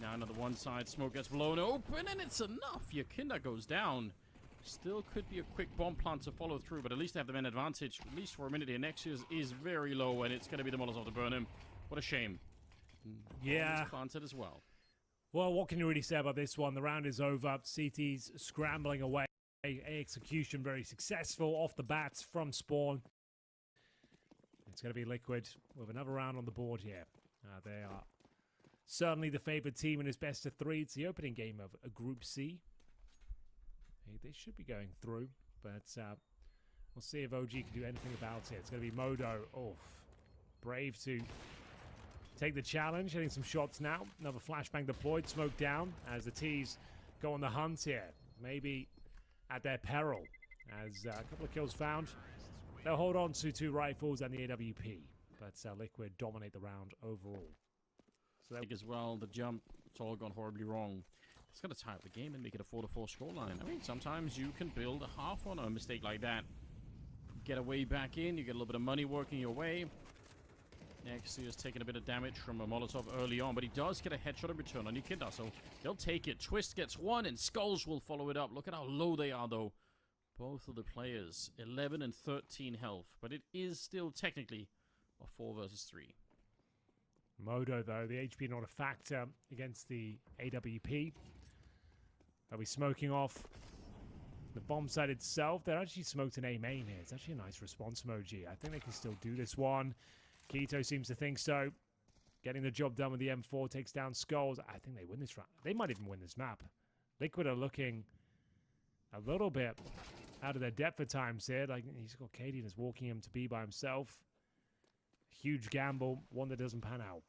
Now another one side, smoke gets blown open, and it's enough. Yakinda goes down. Still could be a quick bomb plant to follow through, but at least they have the men advantage, at least for a minute here. Nexius is very low, and it's going to be the Molotov to burn him. What a shame. Yeah. Planted as well. Well, what can you really say about this one? The round is over. CT's scrambling away. Execution very successful off the bats from spawn. It's going to be Liquid with another round on the board here. They are certainly the favored team in this best of 3. It's the opening game of a Group C. They should be going through, but we'll see if OG can do anything about it. It's going to be Modo. Oh, brave to take the challenge. Hitting some shots now. Another flashbang deployed. Smoke down as the T's go on the hunt here. Maybe at their peril. As a couple of kills found. They'll hold on to 2 rifles and the AWP. But Liquid dominate the round overall. So that as well, the jump, it's all gone horribly wrong. It's going to tie up the game and make it a 4-4 scoreline. I mean, sometimes you can build a half on a mistake like that. Get a way back in, you get a little bit of money working your way. Nexius is taking a bit of damage from a Molotov early on, but he does get a headshot in return on Yakinda, so he'll take it. Twist gets 1, and Skulls will follow it up. Look at how low they are, though. Both of the players, 11 and 13 health, but it is still technically a 4 versus 3. Modo, though, the HP not a factor against the AWP. They'll be smoking off the bomb site itself. They're actually smoked an A main here. It's actually a nice response emoji. I think they can still do this one. Keto seems to think so. Getting the job done with the M4 takes down Skulls. I think they win this round. They might even win this map. Liquid are looking a little bit out of their depth at times here. Like, he's got Katie and is walking him to be by himself. Huge gamble, one that doesn't pan out.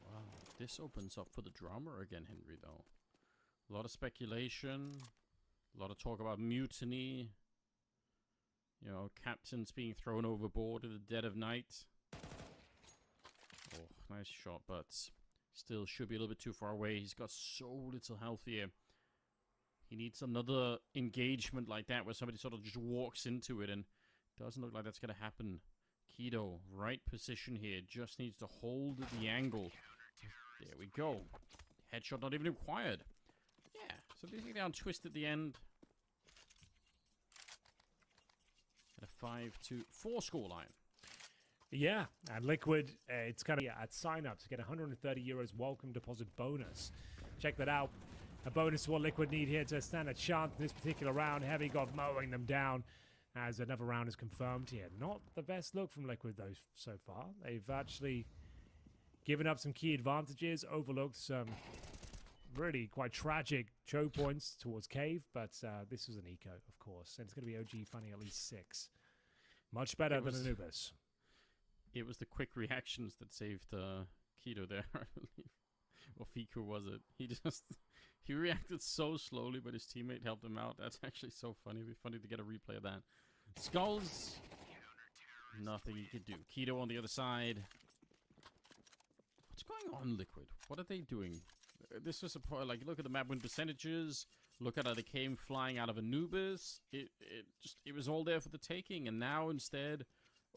Wow, this opens up for the drama again, Henry, though. A lot of speculation, a lot of talk about mutiny. You know, captains being thrown overboard in the dead of night. Oh, nice shot, but still should be a little bit too far away. He's got so little health here. He needs another engagement like that where somebody sort of just walks into it, and doesn't look like that's going to happen. Keto, right position here. Just needs to hold the angle. There we go. Headshot not even required. Yeah, so they take down Twist at the end. At a 5-4 scoreline. Yeah, and Liquid, it's kind of at sign-up to get 130 euros welcome deposit bonus. Check that out. A bonus to what Liquid need here to stand a chance in this particular round. Heavy God mowing them down as another round is confirmed here. Not the best look from Liquid, though, so far. They've actually given up some key advantages, overlooked some really quite tragic choke points towards Cave, but this was an eco, of course, and it's going to be OG finding at least 6. Much better than Anubis. It was the quick reactions that saved Keto there, I believe. Or Fiku, was it? He reacted so slowly, but his teammate helped him out. That's actually so funny. It'd be funny to get a replay of that. Skulls. Nothing he could do. Keto on the other side. What's going on, Liquid? What are they doing? This was a like, look at the map win percentages. Look at how they came flying out of Anubis. It was all there for the taking, and now instead,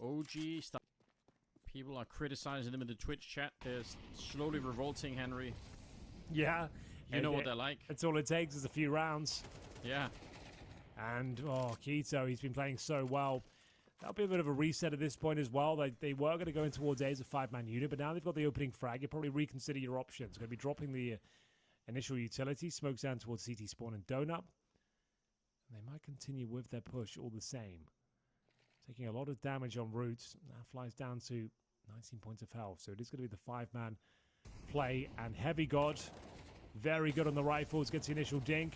OG stuff. People are criticizing them in the Twitch chat. They're slowly revolting, Henry. Yeah. You know what they're like. That's all it takes is a few rounds. Yeah. And, oh, Keto, he's been playing so well. That'll be a bit of a reset at this point as well. They were going to go in towards A as a 5-man unit, but now they've got the opening frag. You probably reconsider your options. Going to be dropping the initial utility. Smokes down towards CT spawn and donut. And they might continue with their push all the same. Taking a lot of damage on route. Now flies down to 19 points of health. So it is going to be the 5-man play. And Heavy God, very good on the rifles. Gets the initial dink.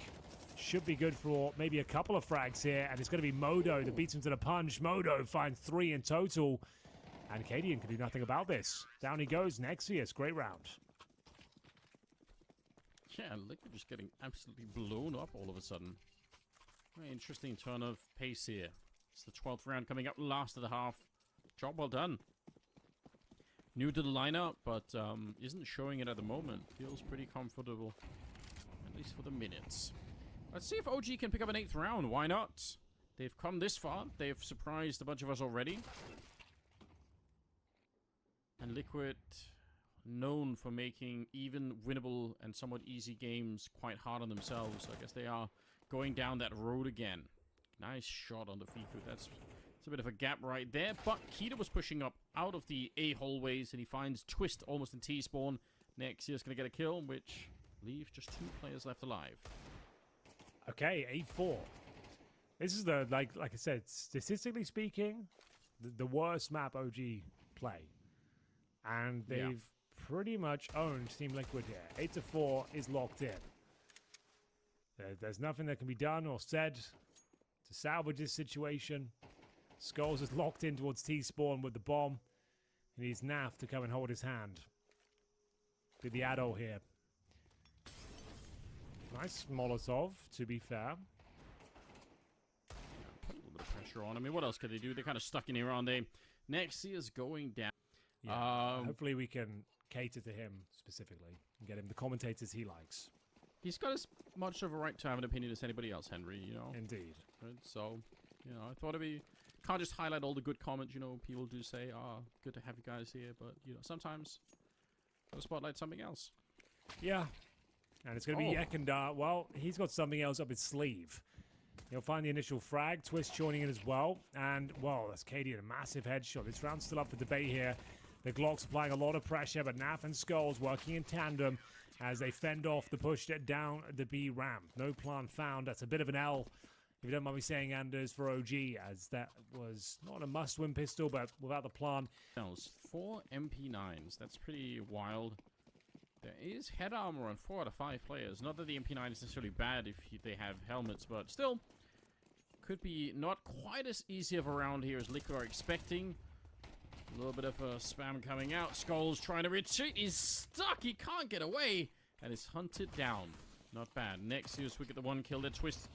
Should be good for maybe a couple of frags here. And it's going to be Modo that beats him to the punch. Modo finds 3 in total. And Cadian can do nothing about this. Down he goes. Nexius. Great round. Yeah, Liquid just getting absolutely blown up all of a sudden. Very interesting turn of pace here. It's the 12th round coming up, last of the half. Job well done. New to the lineup, but isn't showing it at the moment. Feels pretty comfortable, at least for the minutes. Let's see if OG can pick up an 8th round. Why not? They've come this far. They've surprised a bunch of us already. And Liquid, known for making even winnable and somewhat easy games quite hard on themselves. So I guess they are going down that road again. Nice shot on the Fiku. That's a bit of a gap right there. But Kita was pushing up out of the A hallways, and he finds Twist almost in T-spawn. Next, he's going to get a kill, which leaves just 2 players left alive. Okay, 8-4. This is the, like I said, statistically speaking, the worst map OG play. And they've pretty much owned Team Liquid here. 8-4 is locked in. There's nothing that can be done or said to salvage this situation. Skulls is locked in towards T-spawn with the bomb. He needs Naf to come and hold his hand. Be the adult here. Nice Molotov, to be fair. Put a little bit of pressure on. I mean, what else could they do? They're kind of stuck in here, aren't they? Nexia's going down. Yeah, hopefully we can cater to him specifically and get him the commentators he likes. He's got as much of a right to have an opinion as anybody else, Henry, you know? Indeed. Right? So, you know, I thought it'd be... Can't just highlight all the good comments, you know, people do say, good to have you guys here, but, you know, sometimes gotta spotlight something else. Yeah. And it's going to be Yekandar. Well, he's got something else up his sleeve. He'll find the initial frag. Twist joining in as well. And, well, that's Katie in a massive headshot. This round's still up for debate here. The Glock's applying a lot of pressure, but Naf and Skulls working in tandem as they fend off the push down the B ramp. No plan found. That's a bit of an L, if you don't mind me saying, Anders, for OG, as that was not a must-win pistol, but without the plan. 4 MP9s. That's pretty wild. There is head armor on 4 out of 5 players. Not that the MP9 is necessarily bad if they have helmets, but still, could be not quite as easy of a round here as Liquid are expecting. A little bit of a spam coming out. Skulls trying to retreat. He's stuck. He can't get away. And is hunted down. Not bad. Next, we get the 1 kill. That Twist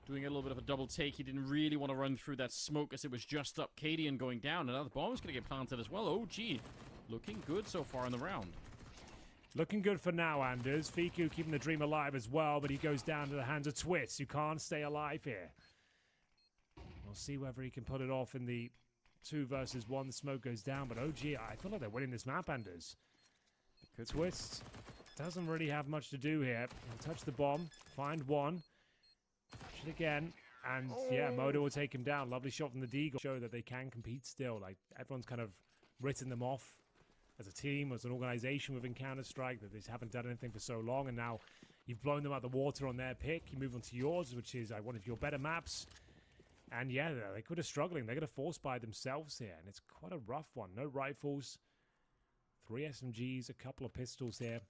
doing a little bit of a double take. He didn't really want to run through that smoke as it was just up. Cadian going down. Another bomb is going to get planted as well. OG looking good so far in the round. Looking good for now, Anders. Fiku keeping the dream alive as well, but he goes down to the hands of Twist, who can't stay alive here. We'll see whether he can put it off in the 2 versus 1. The smoke goes down, but OG, I feel like they're winning this map, Anders. Twist doesn't really have much to do here. He'll touch the bomb, find one, touch it again, and yeah, Modo will take him down. Lovely shot from the Deagle. Show that they can compete still. Like, everyone's kind of written them off as a team, as an organization within Counter-Strike, that they just haven't done anything for so long, and now you've blown them out the water on their pick. You move on to yours, which is one of your better maps. And yeah, they could have struggling. They're going to force by themselves here, and it's quite a rough one. No rifles, 3 SMGs, a couple of pistols here.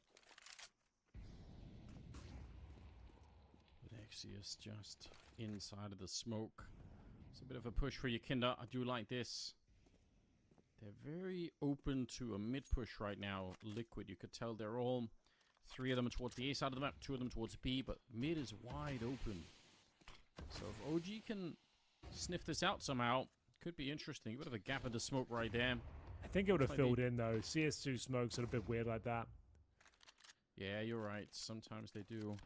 Nexius just inside of the smoke. It's a bit of a push for Yakinda. I do like this. They're very open to a mid push right now. Liquid, you could tell they're all 3 of them towards the A side of the map, 2 of them towards B, but mid is wide open. So if OG can sniff this out somehow, could be interesting. A bit of a gap in the smoke right there. I think it would have filled in though. CS2 smokes are a bit weird like that. Yeah, you're right. Sometimes they do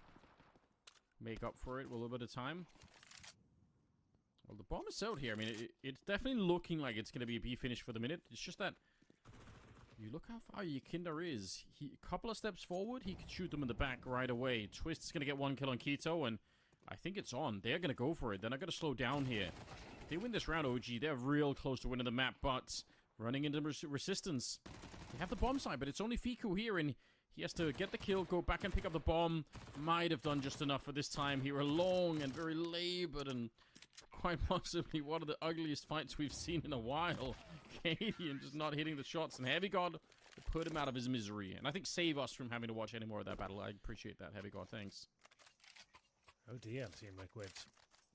make up for it with a little bit of time. Well, the bomb is out here. I mean, it's definitely looking like it's going to be a B finish for the minute. It's just that you look how far Yakinda is. A couple of steps forward, he could shoot them in the back right away. Twist is going to get 1 kill on Keto, and I think it's on. They're going to go for it. They're not going to slow down here. If they win this round, OG, they're real close to winning the map, but running into resistance. They have the bomb side, but it's only Fiku here, and he has to get the kill, go back and pick up the bomb. Might have done just enough for this time here. A long and very labored and quite possibly one of the ugliest fights we've seen in a while. Cadian just not hitting the shots, and Heavy God put him out of his misery. And I think save us from having to watch any more of that battle. I appreciate that, Heavy God. Thanks. Oh dear, Team Liquid.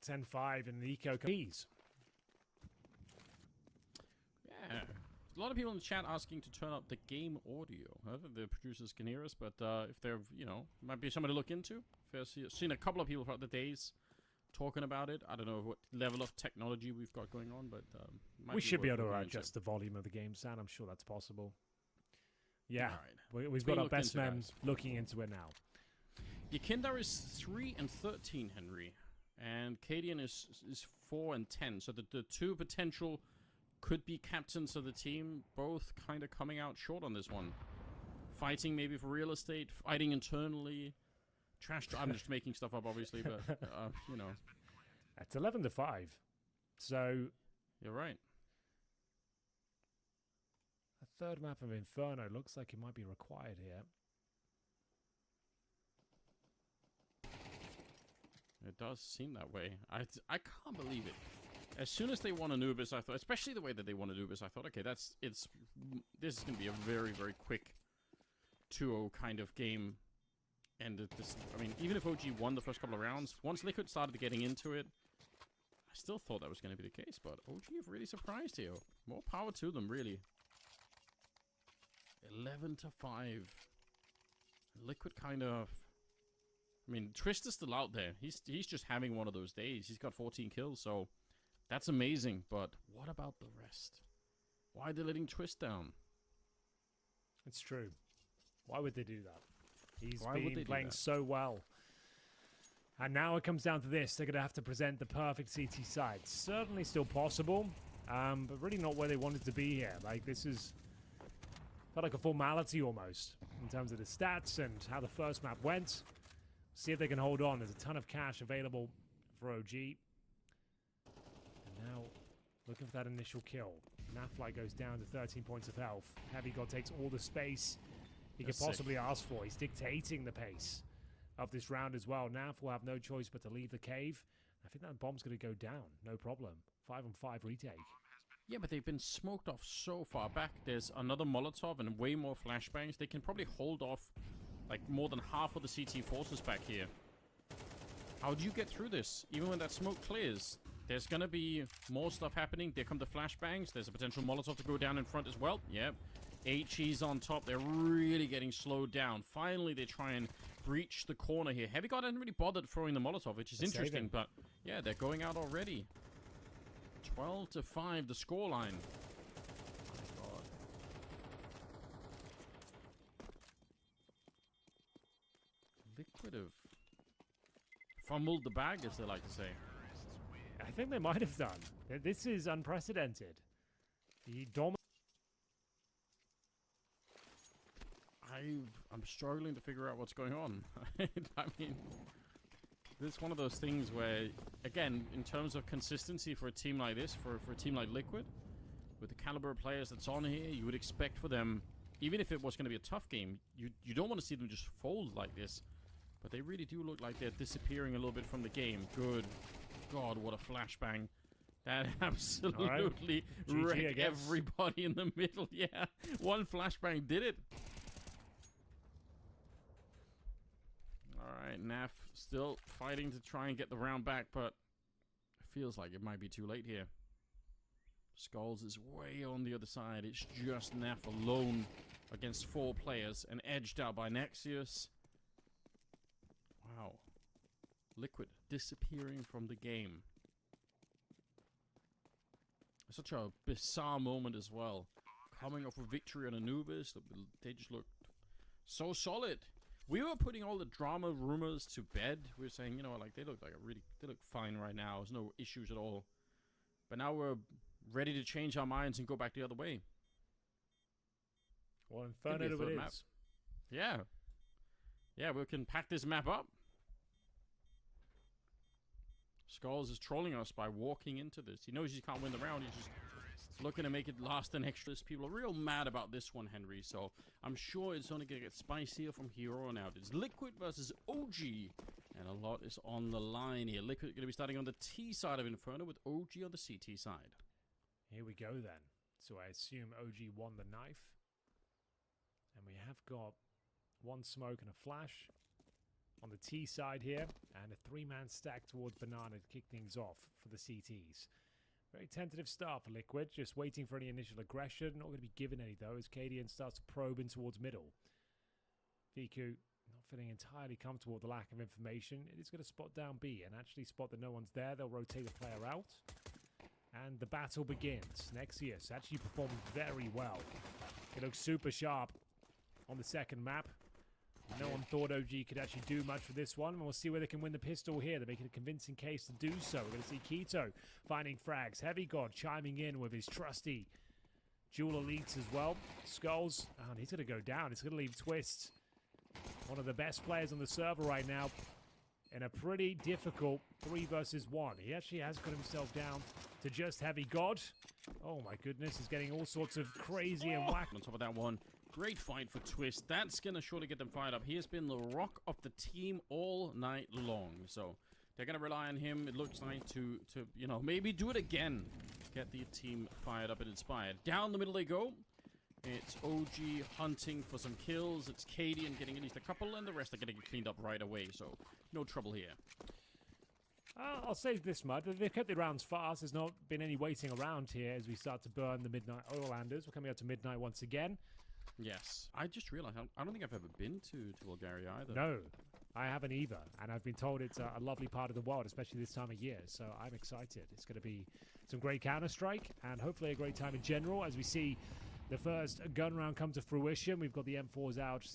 10-5 in the eco keys. Yeah. A lot of people in the chat asking to turn up the game audio. I don't think the producers can hear us, but if they're, you know, might be somebody to look into. I've seen a couple of people throughout the days talking about it. I don't know what level of technology we've got going on, but we should be able to adjust the volume of the game sound. I'm sure that's possible. Yeah, right. We've got our best men looking into it now. Yakinda is 3 and 13, Henry, and Cadian is 4 and 10. So the 2 potential could be captains of the team, both kind of coming out short on this one. fighting maybe for real estate, fighting internally. I'm just making stuff up, obviously, but, you know. It's 11 to 5. So... You're right. A third map of Inferno looks like it might be required here. It does seem that way. I can't believe it. As soon as they won Anubis, I thought, especially the way that they won Anubis, I thought, okay, this is going to be a very, very quick 2-0 kind of game. And I mean, even if OG won the first couple of rounds, once Liquid started getting into it, I still thought that was going to be the case. But OG have really surprised here. More power to them, really. 11 to 5. Liquid kind of... I mean, Twist is still out there. He's just having one of those days. He's got 14 kills, so that's amazing. But what about the rest? Why are they letting Twist down? It's true. Why would they do that? He's Why would they been playing do that? so well. And now it comes down to this. They're going to have to present the perfect CT side. Certainly still possible, but really not where they wanted to be here. Like, this is... felt like a formality almost in terms of the stats and how the first map went. See if they can hold on. There's a ton of cash available for OG. And now, looking for that initial kill. Naflight goes down to 13 points of health. Heavy God takes all the space he could possibly ask for. He's dictating the pace of this round as well. Naf will have no choice but to leave the cave. I think that bomb's going to go down. No problem. 5-on-5 retake. Yeah, but they've been smoked off so far back. There's another Molotov and way more flashbangs. They can probably hold off like more than half of the CT forces back here. How do you get through this? Even when that smoke clears, there's gonna be more stuff happening. There come the flashbangs. There's a potential Molotov to go down in front as well. Yep. HE's on top. They're really getting slowed down. Finally, they try and breach the corner here. Heavy God hadn't really bothered throwing the Molotov, which is interesting, but yeah, they're going out already. 12 to 5, the scoreline. Liquid have fumbled the bag, as they like to say. I think they might have done. This is unprecedented. The I'm struggling to figure out what's going on. I mean, this is one of those things where, again, in terms of consistency for a team like this, for a team like Liquid, with the caliber of players that's on here, you would expect for them, even if it was going to be a tough game, you don't want to see them just fold like this. But they really do look like they're disappearing a little bit from the game. Good God, what a flashbang. That absolutely wrecked everybody in the middle. Yeah, one flashbang did it. Alright, Naf still fighting to try and get the round back, but it feels like it might be too late here. Skulls is way on the other side. It's just Naf alone against 4 players and edged out by Nexius. Wow. Liquid disappearing from the game. Such a bizarre moment as well. Coming off a victory on Anubis, they just looked so solid. We were putting all the drama rumors to bed. We were saying, you know, like they look fine right now. There's no issues at all. But now we're ready to change our minds and go back the other way. Well, Inferno it is. Map. Yeah. Yeah, we can pack this map up. Skulls is trolling us by walking into this. He knows he can't win the round. He's just looking to make it last an extra. People are real mad about this one, Henry. So I'm sure it's only going to get spicier from here on out. It's Liquid versus OG. And a lot is on the line here. Liquid going to be starting on the T side of Inferno with OG on the CT side. Here we go then. So I assume OG won the knife. And we have got one smoke and a flash on the T side here, and a 3-man stack towards Banana to kick things off for the CTs. Very tentative start for Liquid, just waiting for any initial aggression. Not going to be given any though, as Cadian starts to probe in towards middle. Viku not feeling entirely comfortable with the lack of information. It is going to spot down B and actually spot that no one's there. They'll rotate the player out. And the battle begins. Nexius actually performed very well. It looks super sharp on the second map. No one thought OG could actually do much for this one. And we'll see where they can win the pistol here. They're making a convincing case to do so. We're going to see Keto finding frags. Heavy God chiming in with his trusty dual elites as well. Skulls, and he's going to go down. It's going to leave Twist, one of the best players on the server right now, in a pretty difficult 3 versus 1. He actually has got himself down to just Heavy God. Oh my goodness, he's getting all sorts of crazy and whack. On top of that one, great fight for Twist. That's going to surely get them fired up. He has been the rock of the team all night long. So they're going to rely on him, it looks like, to you know, maybe do it again. Get the team fired up and inspired. Down the middle they go. It's OG hunting for some kills. It's Cadian getting at least a couple, and the rest are getting cleaned up right away. So no trouble here. I'll say this much. They've kept the rounds fast. There's not been any waiting around here as we start to burn the midnight oil landers. We're coming up to midnight once again. Yes. I just realized I don't think I've ever been to Bulgaria either. No, I haven't either. And I've been told it's a lovely part of the world, especially this time of year. So I'm excited. It's going to be some great Counter-Strike and hopefully a great time in general as we see the first gun round come to fruition. We've got the M4s out.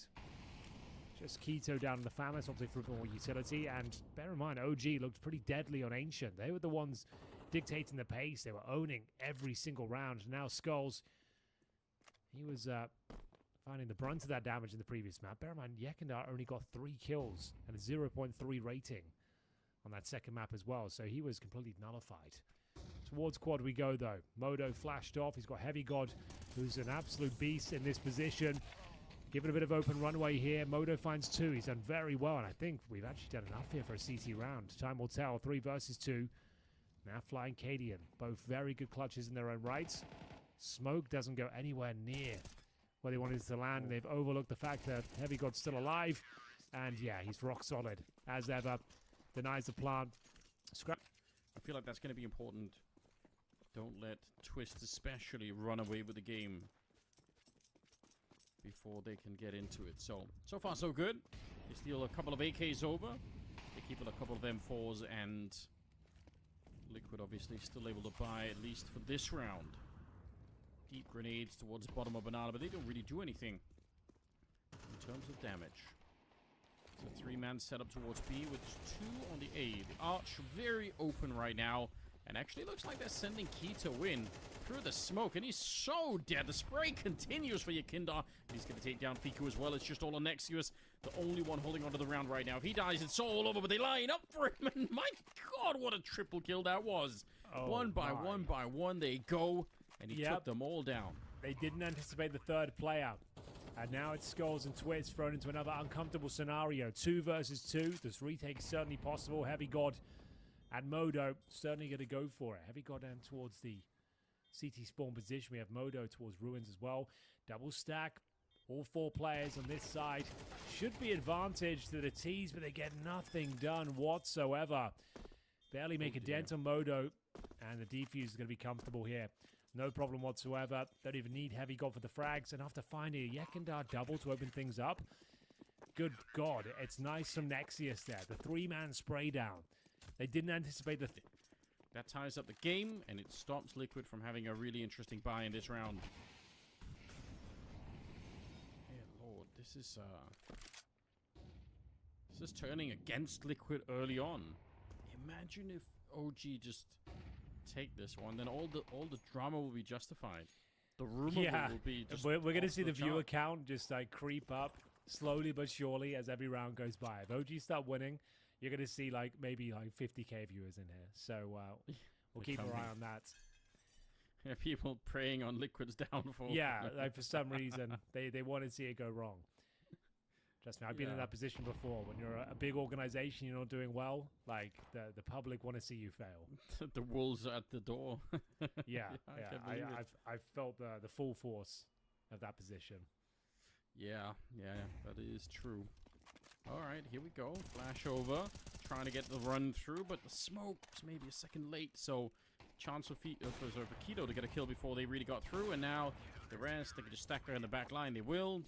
Just Keto down in the Famous, obviously for more utility. And bear in mind, OG looked pretty deadly on Ancient. They were the ones dictating the pace. They were owning every single round. Now Skulls, he was finding the brunt of that damage in the previous map. Bear in mind, Yekindar only got 3 kills and a 0.3 rating on that second map as well. So he was completely nullified. Towards quad we go, though. Modo flashed off. He's got Heavy God, who's an absolute beast in this position. Give it a bit of open runway here. Modo finds 2. He's done very well, and I think we've actually done enough here for a CT round. Time will tell. 3 versus 2. Now flying Cadian. Both very good clutches in their own right. Smoke doesn't go anywhere near where they wanted it to land, and they've overlooked the fact that Heavy God's still alive. And yeah, he's rock solid as ever. Denies the plant. Scrap. I feel like that's going to be important. Don't let Twist especially run away with the game before they can get into it. So far so good. They steal a couple of AKs over. They keep a couple of M4s, and Liquid obviously still able to buy at least for this round. Deep grenades towards the bottom of Banana, but they don't really do anything in terms of damage. It's a 3-man setup towards B with 2 on the A. The arch very open right now. And actually looks like they're sending Keto in through the smoke. And he's so dead. The spray continues for Yekindar. He's going to take down Fiku as well. It's just all on Nexius. The only one holding onto the round right now. If he dies, it's all over. But they line up for him. And my God, what a triple kill that was. Oh, one by one they go. And he took them all down. They didn't anticipate the third player. And now it's Skulls and Twist thrown into another uncomfortable scenario. 2 versus 2. This retake is certainly possible. Heavy God and Modo certainly going to go for it. Heavy God down towards the CT spawn position. We have Modo towards Ruins as well. Double stack. All 4 players on this side. Should be advantage to the T's, but they get nothing done whatsoever. Barely make a dent on Modo. And the defuse is going to be comfortable here. No problem whatsoever. Don't even need Heavy God for the frags. And after finding a Yekindar double to open things up. Good God. It's nice from Nexius there. The 3-man spray down. They didn't anticipate the... That ties up the game, and it stops Liquid from having a really interesting buy in this round. Yeah, Lord, this is turning against Liquid early on. Imagine if OG just take this one, then all the drama will be justified. The rumor will be just... We're going to see the viewer count just like creep up slowly but surely as every round goes by. If OG start winning, you're going to see like maybe like 50k viewers in here. So we'll keep our eye on that. Yeah, people preying on Liquid's downfall. Yeah, like for some reason they want to see it go wrong. Trust me, I've been in that position before. When you're a big organization, you're not doing well, like the public want to see you fail. The wolves are at the door. I've felt the full force of that position. Yeah, that is true. All right, here we go. Flash over, trying to get the run through, but the smoke's maybe a second late, so chance for Keto to get a kill before they really got through, and now the rest, they can just stack her in the back line. They will.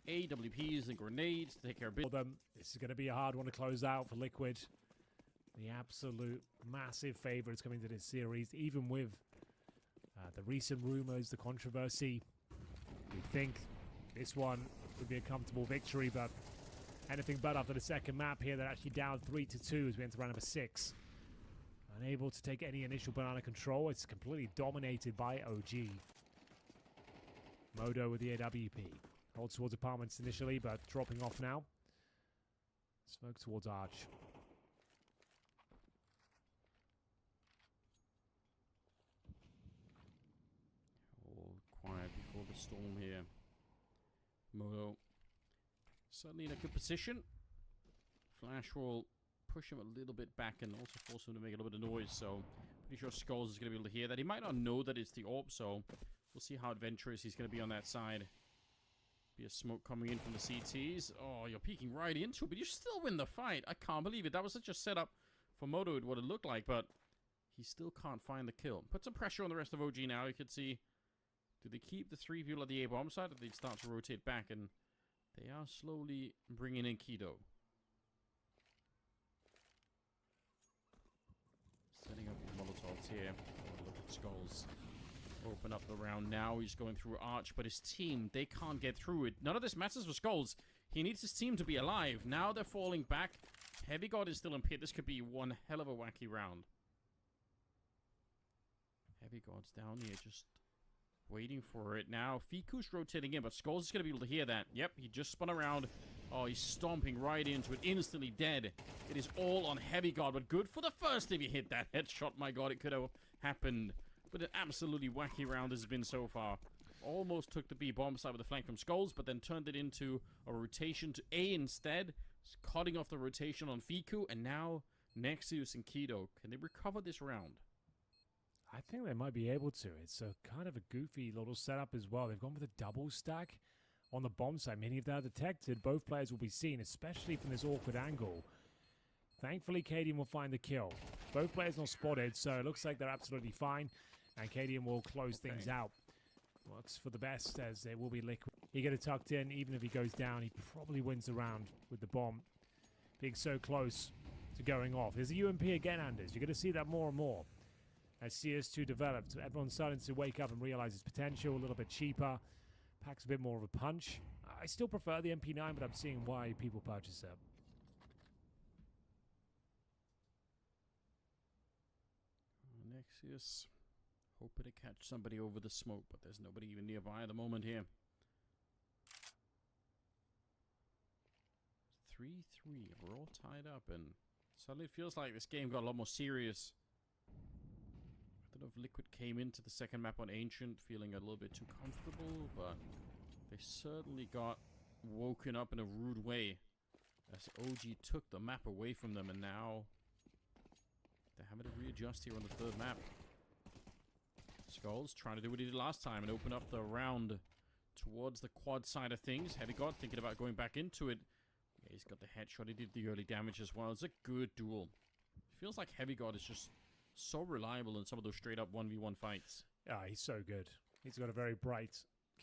AWPs and grenades to take care of business. This is going to be a hard one to close out for Liquid. The absolute massive favorites coming to this series, even with the recent rumors, the controversy. You'd think this one would be a comfortable victory, but anything but after the second map here. They're actually down 3-2 as we enter round number 6. Unable to take any initial banana control. It's completely dominated by OG. Modo with the AWP. Hold towards apartments initially, but dropping off now. Smoke towards Arch. All quiet before the storm here. Modo certainly in a good position. Flash will push him a little bit back and also force him to make a little bit of noise, so pretty sure Skulls is going to be able to hear that. He might not know that it's the AWP, so we'll see how adventurous he's going to be on that side. Be a smoke coming in from the CTs. Oh, you're peeking right into it, but you still win the fight. I can't believe it. That was such a setup for Modo, what it looked like, but he still can't find the kill. Put some pressure on the rest of OG now. You could see, do they keep the 3 people at the A-bomb side, or do they start to rotate back? And they are slowly bringing in Kido. Setting up the Molotovs here. Oh, look at Skulls. Open up the round now. He's going through Arch, but his team, they can't get through it. None of this matters for Skulls. He needs his team to be alive. Now they're falling back. Heavy God is still in pit. This could be one hell of a wacky round. Heavy God's down here, just waiting for it now. Fiku's rotating in, but Skulls is going to be able to hear that. Yep, he just spun around. Oh, he's stomping right into it. Instantly dead. It is all on Heavy God, but good for the first if you hit that headshot. My God, it could have happened. But an absolutely wacky round this has been so far. Almost took the B bomb side with a flank from Skulls, but then turned it into a rotation to A instead. Cutting off the rotation on Fiku, and now Nexius and Kido. Can they recover this round? I think they might be able to. It's a kind of a goofy little setup as well. They've gone with a double stack on the bomb side. Meaning if they're detected, both players will be seen, especially from this awkward angle. Thankfully, Cadian will find the kill. Both players not spotted, so it looks like they're absolutely fine. And Cadian will close things out. Works for the best, as it will be liquid. He get it tucked in. Even if he goes down, he probably wins the round with the bomb being so close to going off. There's a UMP again, Anders. You're going to see that more and more as CS2 develops. Everyone's starting to wake up and realize its potential. A little bit cheaper. Packs a bit more of a punch. I still prefer the MP9, but I'm seeing why people purchase it. Nexius hoping to catch somebody over the smoke, but there's nobody even nearby at the moment here. 3-3. We're all tied up, and suddenly it feels like this game got a lot more serious. I don't know if Liquid came into the second map on Ancient feeling a little bit too comfortable, but they certainly got woken up in a rude way as OG took the map away from them, and now they're having to readjust here on the third map. Skulls trying to do what he did last time and open up the round towards the quad side of things. Heavy God thinking about going back into it. Yeah, he's got the headshot. He did the early damage as well. It's a good duel. Feels like Heavy God is just so reliable in some of those straight up 1v1 fights. Yeah, he's so good. He's got a very bright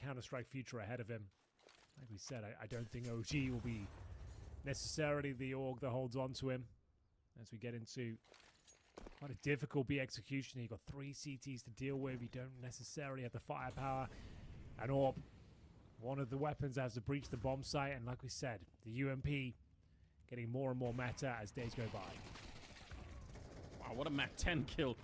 Counter-Strike future ahead of him. Like we said, I don't think OG will be necessarily the org that holds on to him as we get into quite a difficult B execution. You've got 3 CTs to deal with. You don't necessarily have the firepower. And AWP, one of the weapons has to breach the bomb site. And like we said, the UMP getting more and more meta as days go by. Wow, what a Mac 10 kill.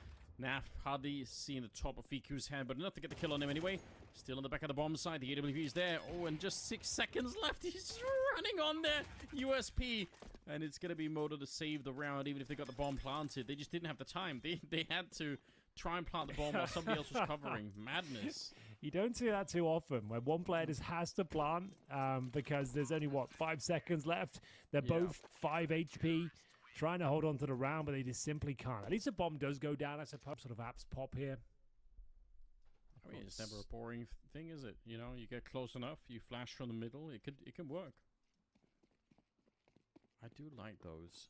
Naf hardly seeing the top of Fiku's hand, but enough to get the kill on him anyway. Still on the back of the bomb side. The AWP is there. Oh, and just 6 seconds left. He's running on there. USP. And it's going to be Modo to save the round, even if they got the bomb planted. They just didn't have the time. They had to try and plant the bomb while somebody else was covering. Madness. You don't see that too often, when one player just has to plant because there's only, what, 5 seconds left. They're both 5 HP, trying to hold on to the round, but they just simply can't. At least the bomb does go down, I suppose. Sort of apps pop here. I mean, it's never a boring thing, is it? You know, you get close enough, you flash from the middle, it can work. I do like those.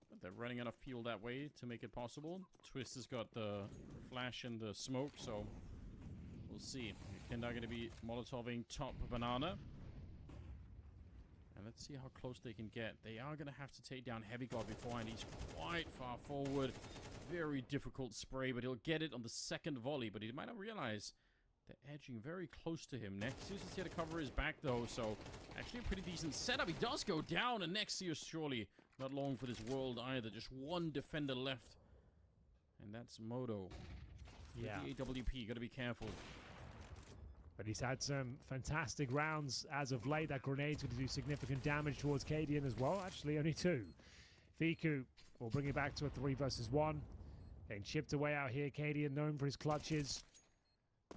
But they're running enough fuel that way to make it possible. Twist has got the flash and the smoke, so we'll see. Kenda going to be Molotoving top banana. And let's see how close they can get. They are going to have to take down Heavy God beforehand. He's quite far forward. Very difficult spray, but he'll get it on the second volley. But he might not realize they're edging very close to him. Nexius is here to cover his back, though, so actually a pretty decent setup. He does go down, and Nexius surely not long for this world either. Just one defender left, and that's Modo. Yeah. The AWP, got to be careful. But he's had some fantastic rounds as of late. That grenade's going to do significant damage towards Cadian as well. Actually, only 2. Fiku will bring it back to a 3 versus 1. Getting chipped away out here. Cadian known for his clutches.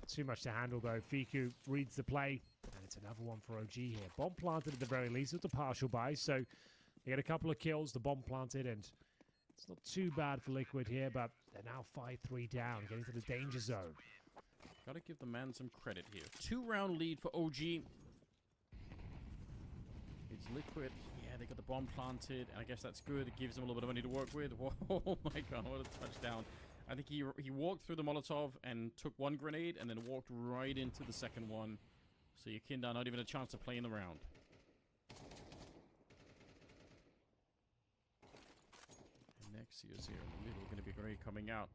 Too much to handle though. Fiku reads the play. And it's another one for OG here. Bomb planted at the very least. It's a partial buy. So they get a couple of kills. The bomb planted. And it's not too bad for Liquid here. But they're now 5-3 down. Getting to the danger zone. Gotta give the man some credit here. 2-round lead for OG. It's Liquid. Yeah, they got the bomb planted. And I guess that's good. It gives them a little bit of money to work with. Oh my god, what a touchdown. I think he walked through the Molotov and took 1 grenade and then walked right into the second one. So your Kindar not even a chance to play in the round. And Nexia's here in the middle. Going to be a grenade coming out.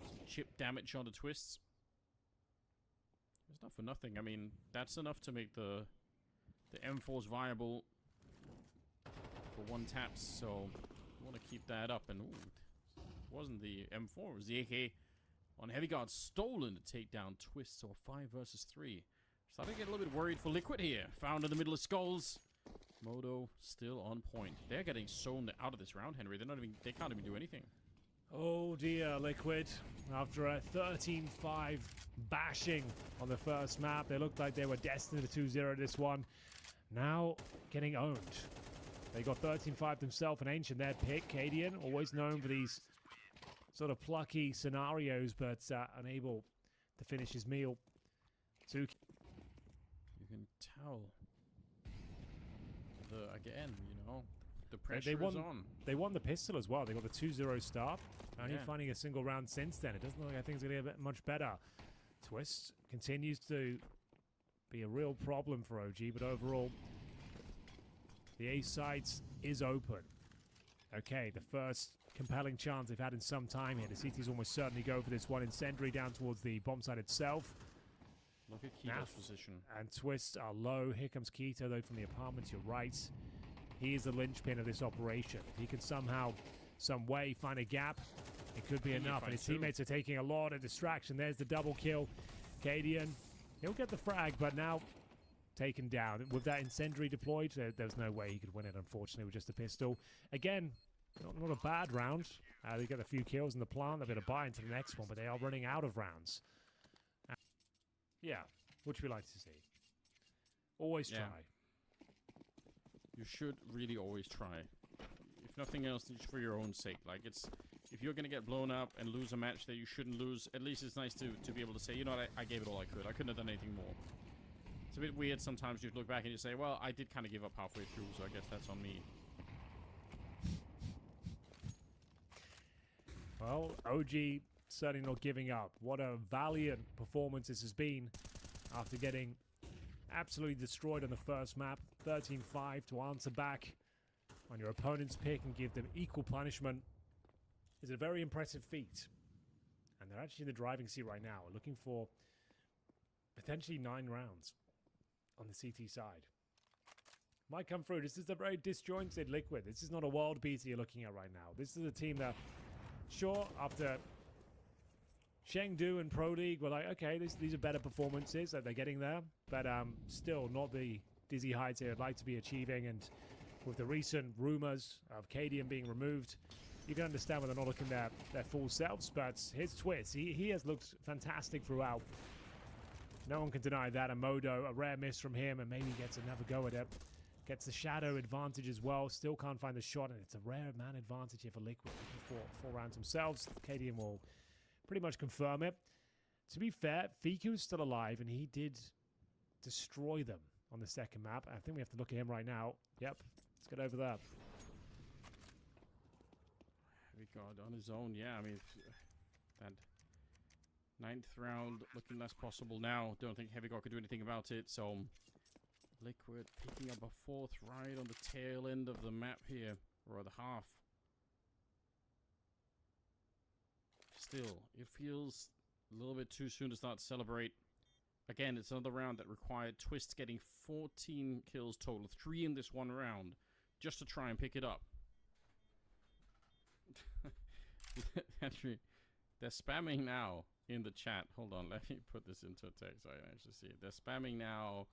Some chip damage on the twists. It's not for nothing. I mean, that's enough to make the M4s viable for 1 taps. So you want to keep that up. And ooh, it wasn't the M4, it was the AK on Heavy Guard stolen to take down Twists. So 5 versus 3. Starting to get a little bit worried for Liquid here. Found in the middle of skulls. Modo still on point. They're getting sewn out of this round, Henry. They can't even do anything. Oh dear, Liquid. After a 13-5 bashing on the first map, they looked like they were destined to 2-0 this one. Now getting owned. They got 13-5 themselves, an ancient their pick. Cadian, always known for these sort of plucky scenarios, but unable to finish his meal. You can tell again, you know, the pressure is on. They won the pistol as well. They got the 2-0 start. Only Yeah. finding a single round since then. It doesn't look like things are going to get much better. Twist continues to be a real problem for OG, but overall, the A sites is open. Okay, the first compelling chance they've had in some time here. The CT's almost certainly go for this one. Incendiary down towards the bomb site itself. Look at Keto's position. And Twists are low. Here comes Keto, though, from the apartments. You're right. He is the linchpin of this operation. If he can somehow, some way, find a gap, it could be enough. And his teammates are taking a lot of distraction. There's the double kill. Cadian, he'll get the frag, but now taken down. With that incendiary deployed, there's no way he could win it, unfortunately, with just a pistol. Again, not a bad round. They get a few kills in the plant. They're going to buy into the next one, but they are running out of rounds. Yeah, which we like to see. Always try. You should really always try. If nothing else, just for your own sake. Like, it's... If you're going to get blown up and lose a match that you shouldn't lose, at least it's nice to be able to say, you know what, I gave it all I could. I couldn't have done anything more. It's a bit weird sometimes. You look back and you say, well, I did kind of give up halfway through, so I guess that's on me. Well, OG certainly not giving up. What a valiant performance this has been after getting absolutely destroyed on the first map. 13-5 to answer back on your opponent's pick and give them equal punishment is a very impressive feat. And they're actually in the driving seat right now, looking for potentially 9 rounds on the CT side. Might come through. This is a very disjointed Liquid. This is not a world beater you're looking at right now. This is a team that, sure, after Chengdu and Pro League were like, okay, these are better performances that they're getting there, but still not the dizzy heights they would like to be achieving. And with the recent rumors of Cadian being removed, you can understand why they're not looking their full selves. But his Twist, he has looked fantastic throughout. No one can deny that. A Modo, a rare miss from him, and maybe gets another go at it. Gets the shadow advantage as well. Still can't find the shot, and it's a rare man advantage here for Liquid. Looking for 4 rounds themselves. Cadian will pretty much confirm it. To be fair, Fiku's still alive, and he did destroy them on the second map. I think we have to look at him right now. Yep, let's get over there. Heavy Guard on his own, yeah. I mean, that 9th round looking less possible now. Don't think Heavy Guard could do anything about it, so Liquid picking up a 4th right on the tail end of the map here, or the half. Still, it feels a little bit too soon to start to celebrate. Again, it's another round that required Twists getting 14 kills total, 3 in this one round, just to try and pick it up. Actually, they're spamming now. in the chat. Hold on, let me put this into a text so I can actually see it. They're spamming now.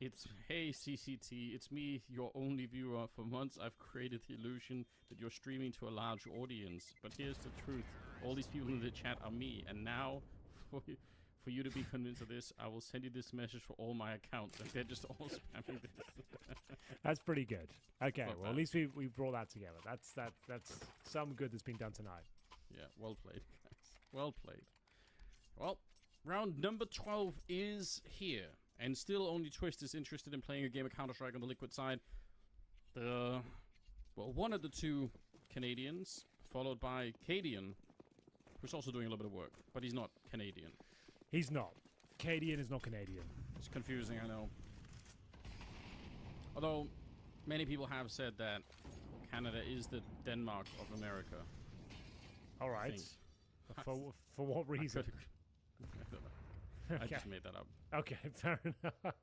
It's, hey CCT, it's me, your only viewer. For months I've created the illusion that you're streaming to a large audience. But here's the truth. All these people in the chat are me. And now, for you to be convinced of this, I will send you this message for all my accounts. And they're just all spamming this. That's pretty good. Okay, Not well, at bad. least we brought that together. That's some good that's been done tonight. Yeah, well played, guys. Well played. Well, round number 12 is here. And still only Twist is interested in playing a game of Counter-Strike on the Liquid side. Well, one of the two Canadians, followed by Cadian, who's also doing a little bit of work, but he's not Canadian. He's not. Cadian is not Canadian. It's confusing, I know. Although, many people have said that Canada is the Denmark of America. All right. think. For what reason? I just made that up. Okay, fair enough.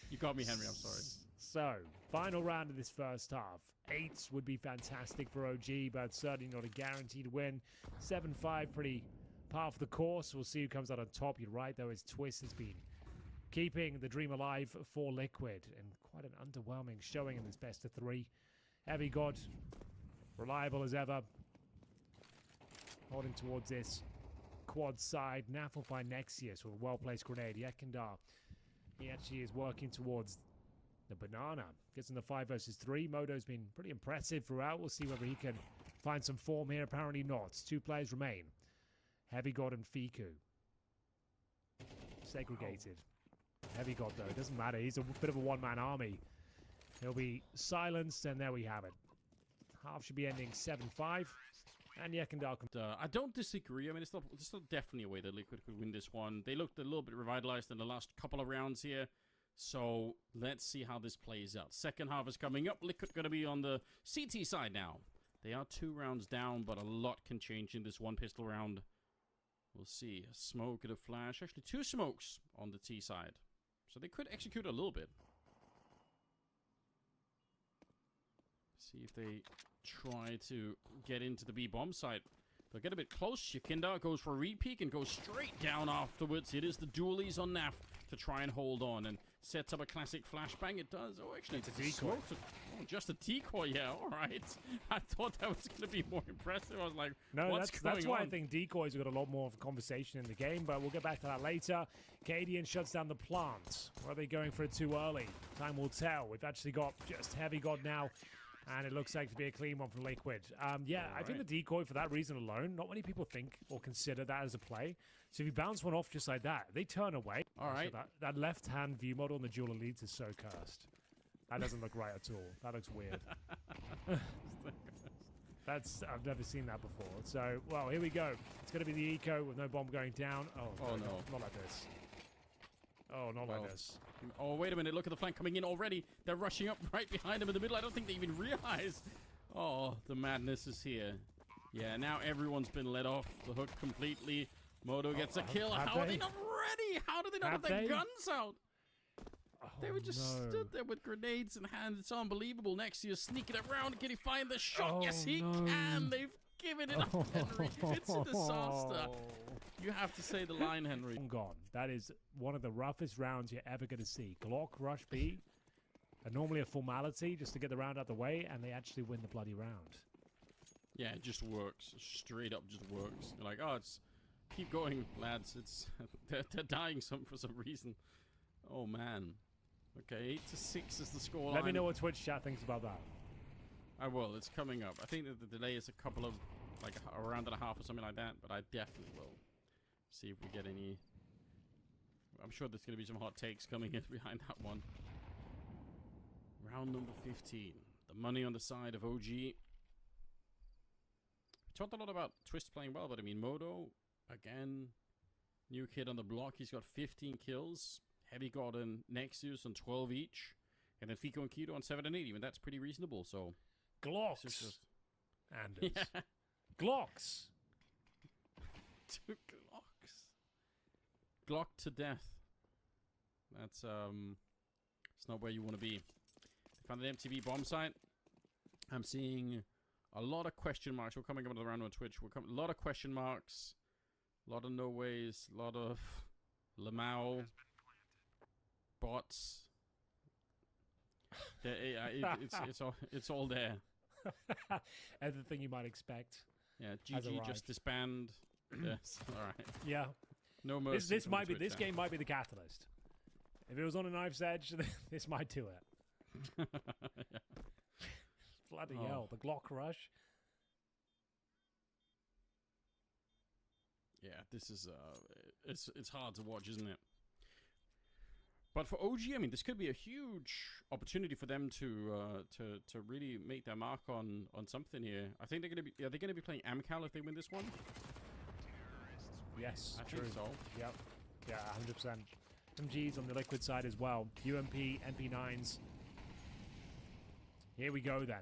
You got me, Henry. I'm sorry. So, final round of this first half. 8s would be fantastic for OG, but certainly not a guaranteed win. 7-5, pretty par for the course. We'll see who comes out on top. You're right, though, as Twist has been keeping the dream alive for Liquid, and quite an underwhelming showing in this best of 3. Heavy God, reliable as ever, holding towards this quad side. Naf will find Nexius with a well-placed grenade. Yekindar, he actually is working towards the banana. Gets in the 5 versus 3. Modo's been pretty impressive throughout. We'll see whether he can find some form here. Apparently not. 2 players remain. Heavy God and Fiku. Segregated. Heavy God, though, it doesn't matter. He's a bit of a one-man army. He'll be silenced, and there we have it. Half should be ending 7-5. And Yekindar can... I don't disagree. I mean, it's still definitely a way that Liquid could win this one. They looked a little bit revitalized in the last couple of rounds here. So let's see how this plays out. Second half is coming up. Liquid going to be on the CT side now. They are 2 rounds down, but a lot can change in this 1 pistol round. We'll see. A smoke and a flash. Actually, 2 smokes on the T side. So they could execute a little bit. See if they try to get into the B bomb site. They'll get a bit close. Yekindar goes for a re-peek and goes straight down afterwards. It is the dualies on Naf to try and hold on and sets up a classic flashbang. It does. Oh, actually, it's a decoy. Oh, just a decoy, yeah, all right. I thought that was going to be more impressive. I was like, no, what's going that's why on? I think decoys have got a lot more of a conversation in the game, but we'll get back to that later. Cadian shuts down the plant. Or are they going for it too early? Time will tell. We've actually got just Heavy God now. And it looks like to be a clean one from Liquid. Yeah, I think the decoy, for that reason alone, not many people think or consider that as a play. So if you bounce one off just like that, they turn away. All right. So that left-hand view model on the dual elites is so cursed. That doesn't look right at all. That looks weird. I've never seen that before. So, well, here we go. It's going to be the eco with no bomb going down. Oh no. Not like this. Oh, not like this. Oh, wait a minute. Look at the flank coming in already. They're rushing up right behind him in the middle. I don't think they even realize. Oh, the madness is here. Yeah, now everyone's been let off the hook completely. Modo gets a kill. How are they not ready? How do they not have their guns out? They were just stood there with grenades in hand. It's unbelievable. Nexius sneaking around. Can he find the shot? Yes, he can. They've given it up, Henry. It's a disaster. You have to say the line, Henry. Gone. That is one of the roughest rounds you're ever going to see. Glock rush B, normally a formality just to get the round out the way, and they actually win the bloody round. Yeah, it just works. Straight up just works. You're like, oh, keep going, lads. It's they're dying for some reason. Oh, man. Okay, 8-6 is the score. Let me know what Twitch chat thinks about that. I will. It's coming up. I think that the delay is a couple of, like, a round and a half or something like that, but I definitely will. See if we get any... I'm sure there's going to be some hot takes coming in behind that one. Round number 15. The money on the side of OG. We talked a lot about Twist playing well, but I mean, Modo, again, new kid on the block. He's got 15 kills. Heavy God and Nexius on 12 each. And then Fico and Keto on 7 and 8. Even that's pretty reasonable, so... Glocks. Just... Anders. Yeah. Glocks. 2 Glocks. Glock to death. That's, it's not where you want to be. Found an MTV bomb site. I'm seeing a lot of question marks. We're coming up to the round on Twitch. A lot of question marks. A lot of no ways, a lot of Lamau bots. It's all there. Everything you might expect. Yeah, GG just disband. Yes, all right. Yeah. No mercy. This might be this game might be the catalyst. If it was on a knife's edge, this might do it. Yeah. Bloody hell, the Glock rush. Yeah, this is it's hard to watch, isn't it? But for OG, I mean, this could be a huge opportunity for them to really make their mark on something here. I think they're gonna be playing Amcal if they win this one. Yes, I true. think so. Yep. Yeah, 100%. Some G's on the Liquid side as well. UMP, MP9s. Here we go then.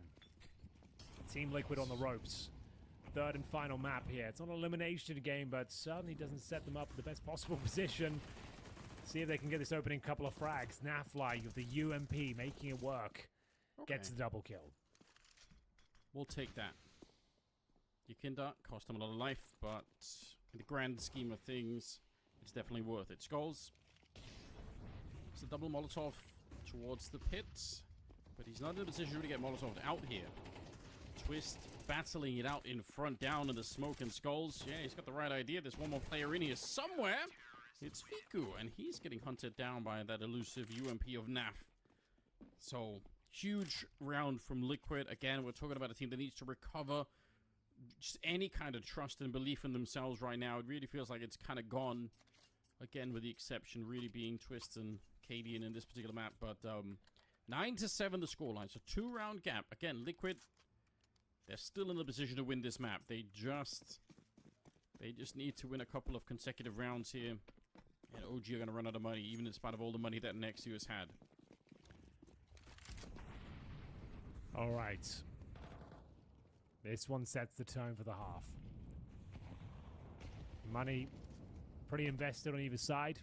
Team Liquid on the ropes. Third and final map here. It's not an elimination game, but certainly doesn't set them up for the best possible position. See if they can get this opening couple of frags. Nafly with the UMP making it work. Okay. Gets the double kill. We'll take that. Yakinda cost them a lot of life, but in the grand scheme of things, it's definitely worth it. Skulls. It's a double Molotov towards the pits, but he's not in a position to get Molotov out here. Twist battling it out in front, down in the smoke and Skulls. Yeah, he's got the right idea. There's one more player in here somewhere. It's Fiku, and he's getting hunted down by that elusive UMP of NAF. So, huge round from Liquid. Again, we're talking about a team that needs to recover just any kind of trust and belief in themselves right now. It really feels like it's kind of gone. Again, with the exception really being Twist and Cadian in this particular map. But 9-7 the scoreline. So 2-round gap. Again, Liquid, they're still in the position to win this map. They just need to win a couple of consecutive rounds here. And OG are going to run out of money, even in spite of all the money that Nexius had. All right. This one sets the tone for the half. Money pretty invested on either side.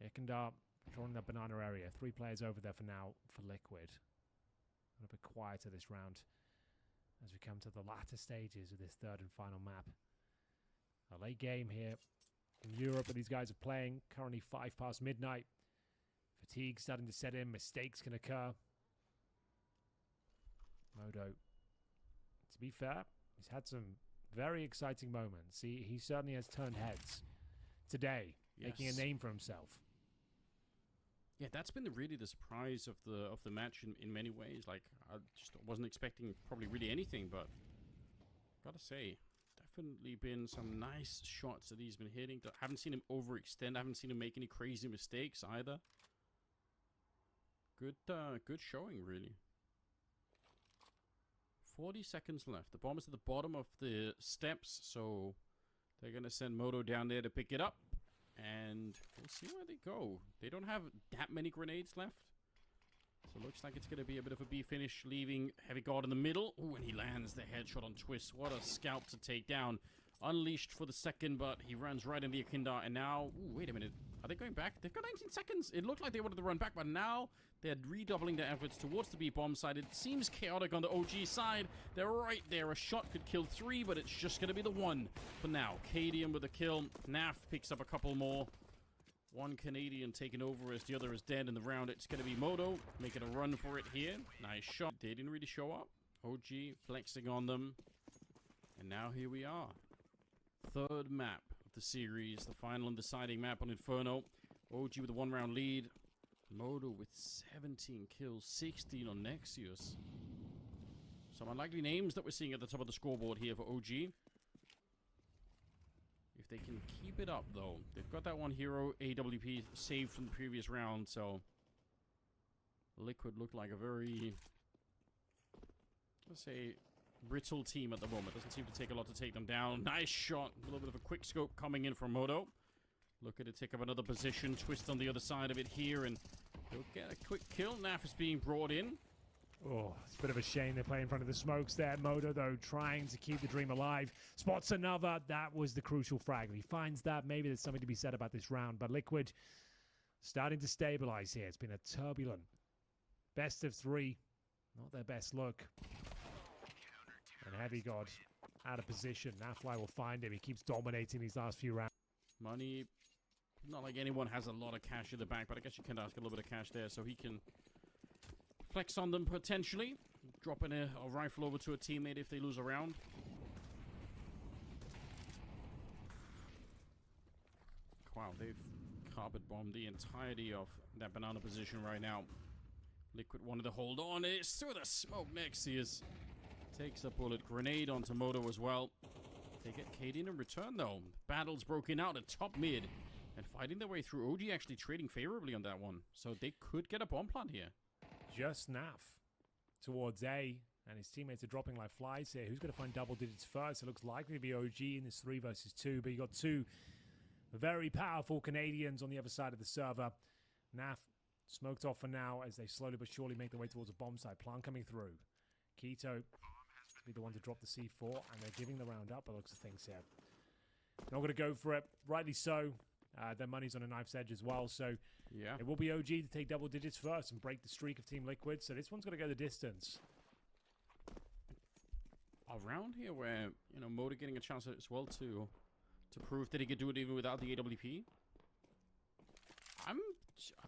Ekandar drawing that banana area. 3 players over there for now for Liquid. A little bit quieter this round as we come to the latter stages of this third and final map. A late game here in Europe, but these guys are playing. Currently 5 past midnight. Fatigue starting to set in. Mistakes can occur. Modo, to be fair, he's had some very exciting moments. He certainly has turned heads today, making a name for himself. Yeah, that's been really the surprise of the match in many ways. Like, I just wasn't expecting probably really anything, but gotta say, definitely been some nice shots that he's been hitting. Haven't seen him overextend. I haven't seen him make any crazy mistakes either. Good showing, really. 40 seconds left. The bomb is at the bottom of the steps, so they're going to send Moto down there to pick it up. And we'll see where they go. They don't have that many grenades left. So it looks like it's going to be a bit of a B finish, leaving Heavy Guard in the middle. Ooh, and he lands the headshot on Twist. What a scalp to take down. Unleashed for the second, but he runs right into the Akindar. And now, ooh, wait a minute. Are they going back? They've got 19 seconds. It looked like they wanted to run back, but now they're redoubling their efforts towards the B-bomb side. It seems chaotic on the OG side. They're right there. A shot could kill 3, but it's just going to be the 1 for now. Cadian with a kill. Naf picks up a couple more. 1 Canadian taken over as the other is dead in the round. It's going to be Moto making a run for it here. Nice shot. They didn't really show up. OG flexing on them. And now here we are. Third map of the series. The final and deciding map on Inferno. OG with a 1-round lead. Moto with 17 kills, 16 on Nexius. Some unlikely names that we're seeing at the top of the scoreboard here for OG. If they can keep it up, though. They've got that one hero, AWP, saved from the previous round, so Liquid looked like a very, let's say, brittle team at the moment. Doesn't seem to take a lot to take them down. Nice shot. A little bit of a quick scope coming in from Moto. Look at it take up another position. Twist on the other side of it here, and he'll get a quick kill. Naf is being brought in. Oh, it's a bit of a shame they play in front of the smokes there. Moto, though, trying to keep the dream alive. Spots another. That was the crucial frag. If he finds that, maybe there's something to be said about this round. But Liquid starting to stabilize here. It's been a turbulent best of 3. Not their best look. And Heavy God out of position. Nafly will find him. He keeps dominating these last few rounds. Money, not like anyone has a lot of cash in the bank, but I guess you can ask a little bit of cash there so he can flex on them potentially. Dropping a rifle over to a teammate if they lose a round. Wow, they've carpet bombed the entirety of that banana position right now. Liquid wanted to hold on. It's through the smoke. Nexius takes a bullet. Grenade onto Moto as well. They get Cadian in return though. Battle's broken out at top mid and fighting their way through. OG actually trading favorably on that one. So they could get a bomb plant here. Just Naf towards A, and his teammates are dropping like flies here. Who's going to find double digits first? It looks likely to be OG in this 3 versus 2, but you got two very powerful Canadians on the other side of the server. Naf smoked off for now as they slowly but surely make their way towards a bomb site. Plant coming through. Keto be the one to drop the C4, and they're giving the round up by the looks of things here. Not going to go for it, rightly so. Their money's on a knife's edge as well, so yeah, it will be OG to take double digits first and break the streak of Team Liquid. So this one's going to go the distance. A round here where, you know, Moda getting a chance as well to prove that he could do it even without the AWP. I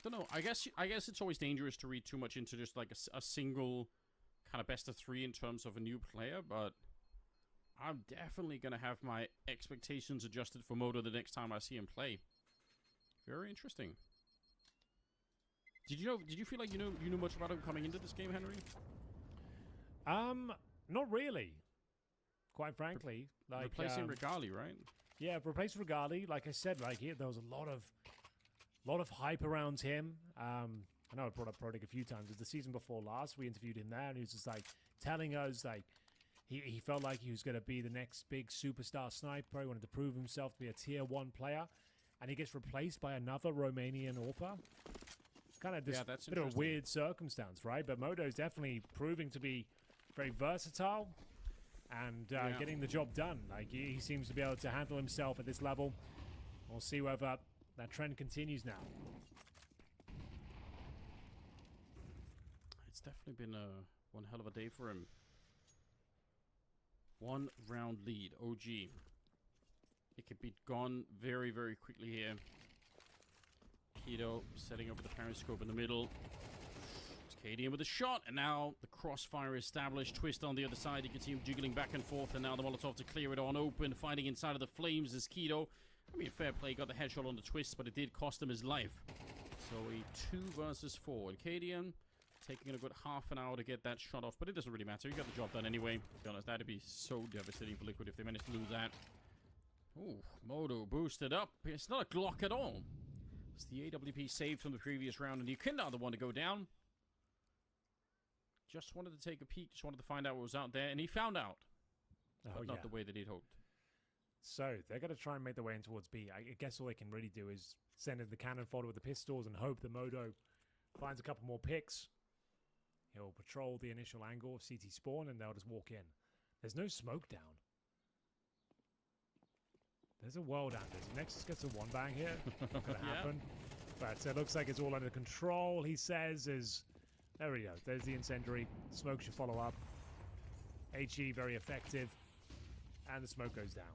don't know. I guess it's always dangerous to read too much into just like a single kind of best of 3 in terms of a new player, but I'm definitely going to have my expectations adjusted for Moda the next time I see him play. Very interesting. Did you feel like you knew much about him coming into this game, Henry? Not really. Quite frankly, like replacing Regali, right? Yeah, replace Regali. Like I said, like there was a lot of hype around him. I know I brought up Prodig a few times. It was the season before last. We interviewed him there, and he was just like telling us like he felt like he was going to be the next big superstar sniper. He wanted to prove himself to be a tier 1 player, and he gets replaced by another Romanian AWPer. Kind of just a bit of a weird circumstance, right? But Modo's definitely proving to be very versatile and getting the job done. Like he seems to be able to handle himself at this level. We'll see whether that trend continues now. It's definitely been one hell of a day for him. 1 round lead, OG. It could be gone very, very quickly here. Keto setting up the periscope in the middle. Cadian with a shot, and now the crossfire established. Twist on the other side. You can see him jiggling back and forth, and now the Molotov to clear it on open. Fighting inside of the flames is Keto. I mean, fair play, got the headshot on the twist, but it did cost him his life. So a 2 versus 4. And Cadian taking a good half an hour to get that shot off, but it doesn't really matter. You got the job done anyway. To be honest, that'd be so devastating for Liquid if they managed to lose that. Ooh, Modo boosted up. It's not a Glock at all. It's the AWP saved from the previous round, and you can now the one to go down. Just wanted to take a peek, just wanted to find out what was out there, and he found out. But not the way that he'd hoped. So, they're going to try and make their way in towards B. I guess all they can really do is send in the cannon fodder with the pistols and hope that Modo finds a couple more picks. He'll patrol the initial angle of CT spawn, and they'll just walk in. There's no smoke down. There's a world under. Nexus gets a 1-bang here. Not going to happen. But it looks like it's all under control, he says, there we go. There's the incendiary. Smoke should follow up. HE, very effective. And the smoke goes down.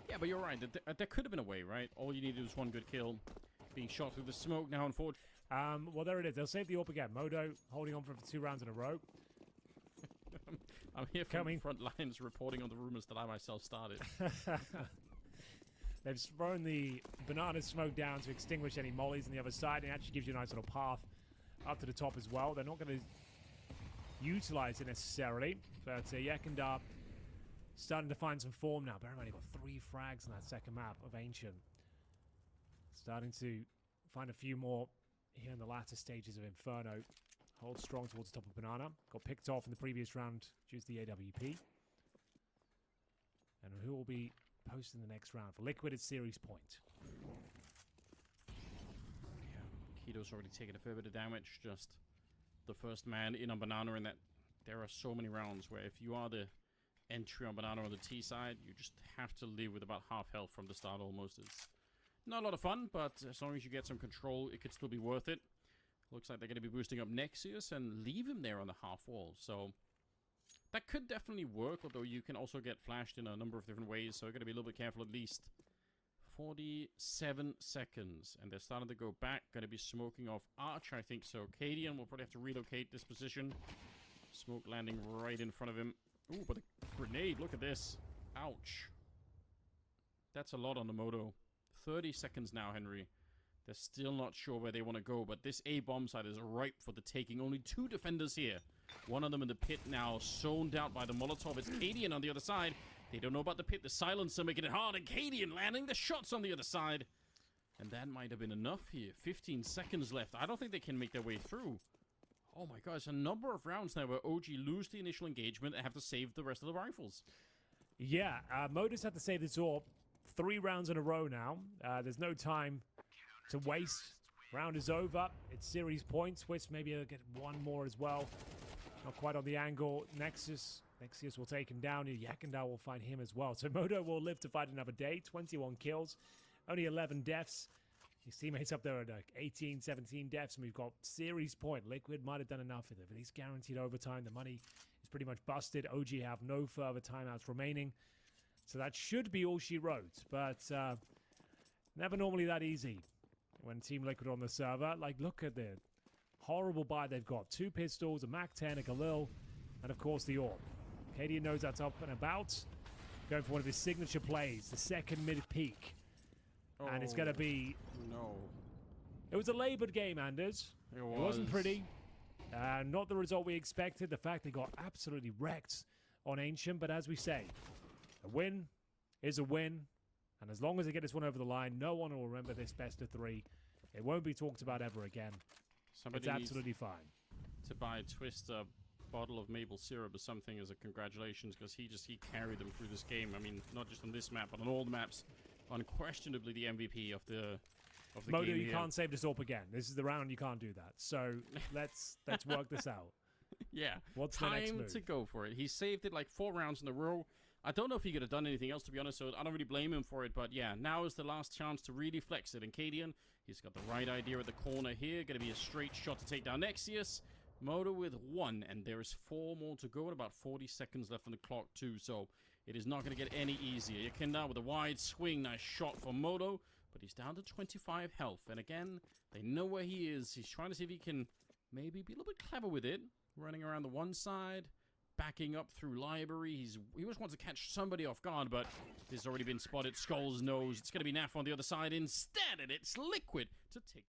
Yeah, but you're right. There could have been a way, right? All you needed was 1 good kill. Being shot through the smoke now, unfortunately. Well, there it is. They'll save the AWP again. Modo holding on for 2 rounds in a row. I'm here from front lines reporting on the rumors that I myself started. They've thrown the banana smoke down to extinguish any mollies on the other side, and it actually gives you a nice little path up to the top as well. They're not going to utilize it necessarily, but Yekindar starting to find some form now. Bear in mind, he got 3 frags on that second map of Ancient. Starting to find a few more here in the latter stages of Inferno. Hold strong towards the top of Banana. Got picked off in the previous round due to the AWP. And who will be posting the next round? For Liquid, it's series point. Yeah, Keto's already taken a fair bit of damage. Just the first man in on Banana, and that there are so many rounds where if you are the entry on Banana on the T side, you just have to live with about half health from the start almost. It's not a lot of fun, but as long as you get some control, it could still be worth it. Looks like they're going to be boosting up Nexius and leave him there on the half wall. So That could definitely work, although you can also get flashed in a number of different ways, so you got to be a little bit careful at least. 47 seconds, and they're starting to go back. Going to be smoking off Arch, I think so. Cadian will probably have to relocate this position. Smoke landing right in front of him. Ooh, but the grenade, look at this. Ouch. That's a lot on the moto. 30 seconds now, Henry. They're still not sure where they want to go, but this A-bomb side is ripe for the taking. Only 2 defenders here. One of them in the pit now, zoned out by the Molotov. It's Cadian on the other side. They don't know about the pit. The silencer making it hard, and Cadian landing the shots on the other side. And that might have been enough here. 15 seconds left. I don't think they can make their way through. Oh my gosh, a number of rounds now where OG lose the initial engagement and have to save the rest of the rifles. Yeah, Modus had to save this all 3 rounds in a row now. There's no time to waste. Round is over. It's series points. Twist maybe he'll get 1 more as well. Not quite on the angle. Nexius will take him down. Yakendao will find him as well. So Modo will live to fight another day. 21 kills. Only 11 deaths. His teammates up there are like 18, 17 deaths, and we've got series point. Liquid might have done enough with it, but he's guaranteed overtime. The money is pretty much busted. OG have no further timeouts remaining. So that should be all she wrote, but never normally that easy when Team Liquid on the server. Like, look at the horrible buy they've got. 2 pistols, a MAC-10, a Galil, and of course the AWP. Cadian knows that's up and about. Going for one of his signature plays, the second mid-peak. Oh, and it's going to be... No. It was a labored game, Anders. It wasn't pretty. Not the result we expected. The fact they got absolutely wrecked on Ancient. But as we say, a win is a win. And as long as they get this one over the line, no one will remember this best of 3. It won't be talked about ever again. It's absolutely fine. To buy Twist a bottle of maple syrup or something as a congratulations, because he carried them through this game. I mean, not just on this map, but on all the maps. Unquestionably the MVP of the Modo, game. You can't save this AWP again. This is the round you can't do that. So let's work this out. Yeah. What's the next move? Time to go for it. He saved it like 4 rounds in a row. I don't know if he could have done anything else, to be honest, so I don't really blame him for it. But yeah, now is the last chance to really flex it. And Cadian, he's got the right idea at the corner here. Going to be a straight shot to take down Nexius. Moto with 1, and there is 4 more to go, and about 40 seconds left on the clock too, so it is not going to get any easier. Yakenda with a wide swing, nice shot for Moto, but he's down to 25 health, and again, they know where he is. He's trying to see if he can maybe be a little bit clever with it, running around the one side, backing up through library. He just wants to catch somebody off guard, but this has already been spotted. Skulls knows it's going to be Naf on the other side instead, and it's Liquid to take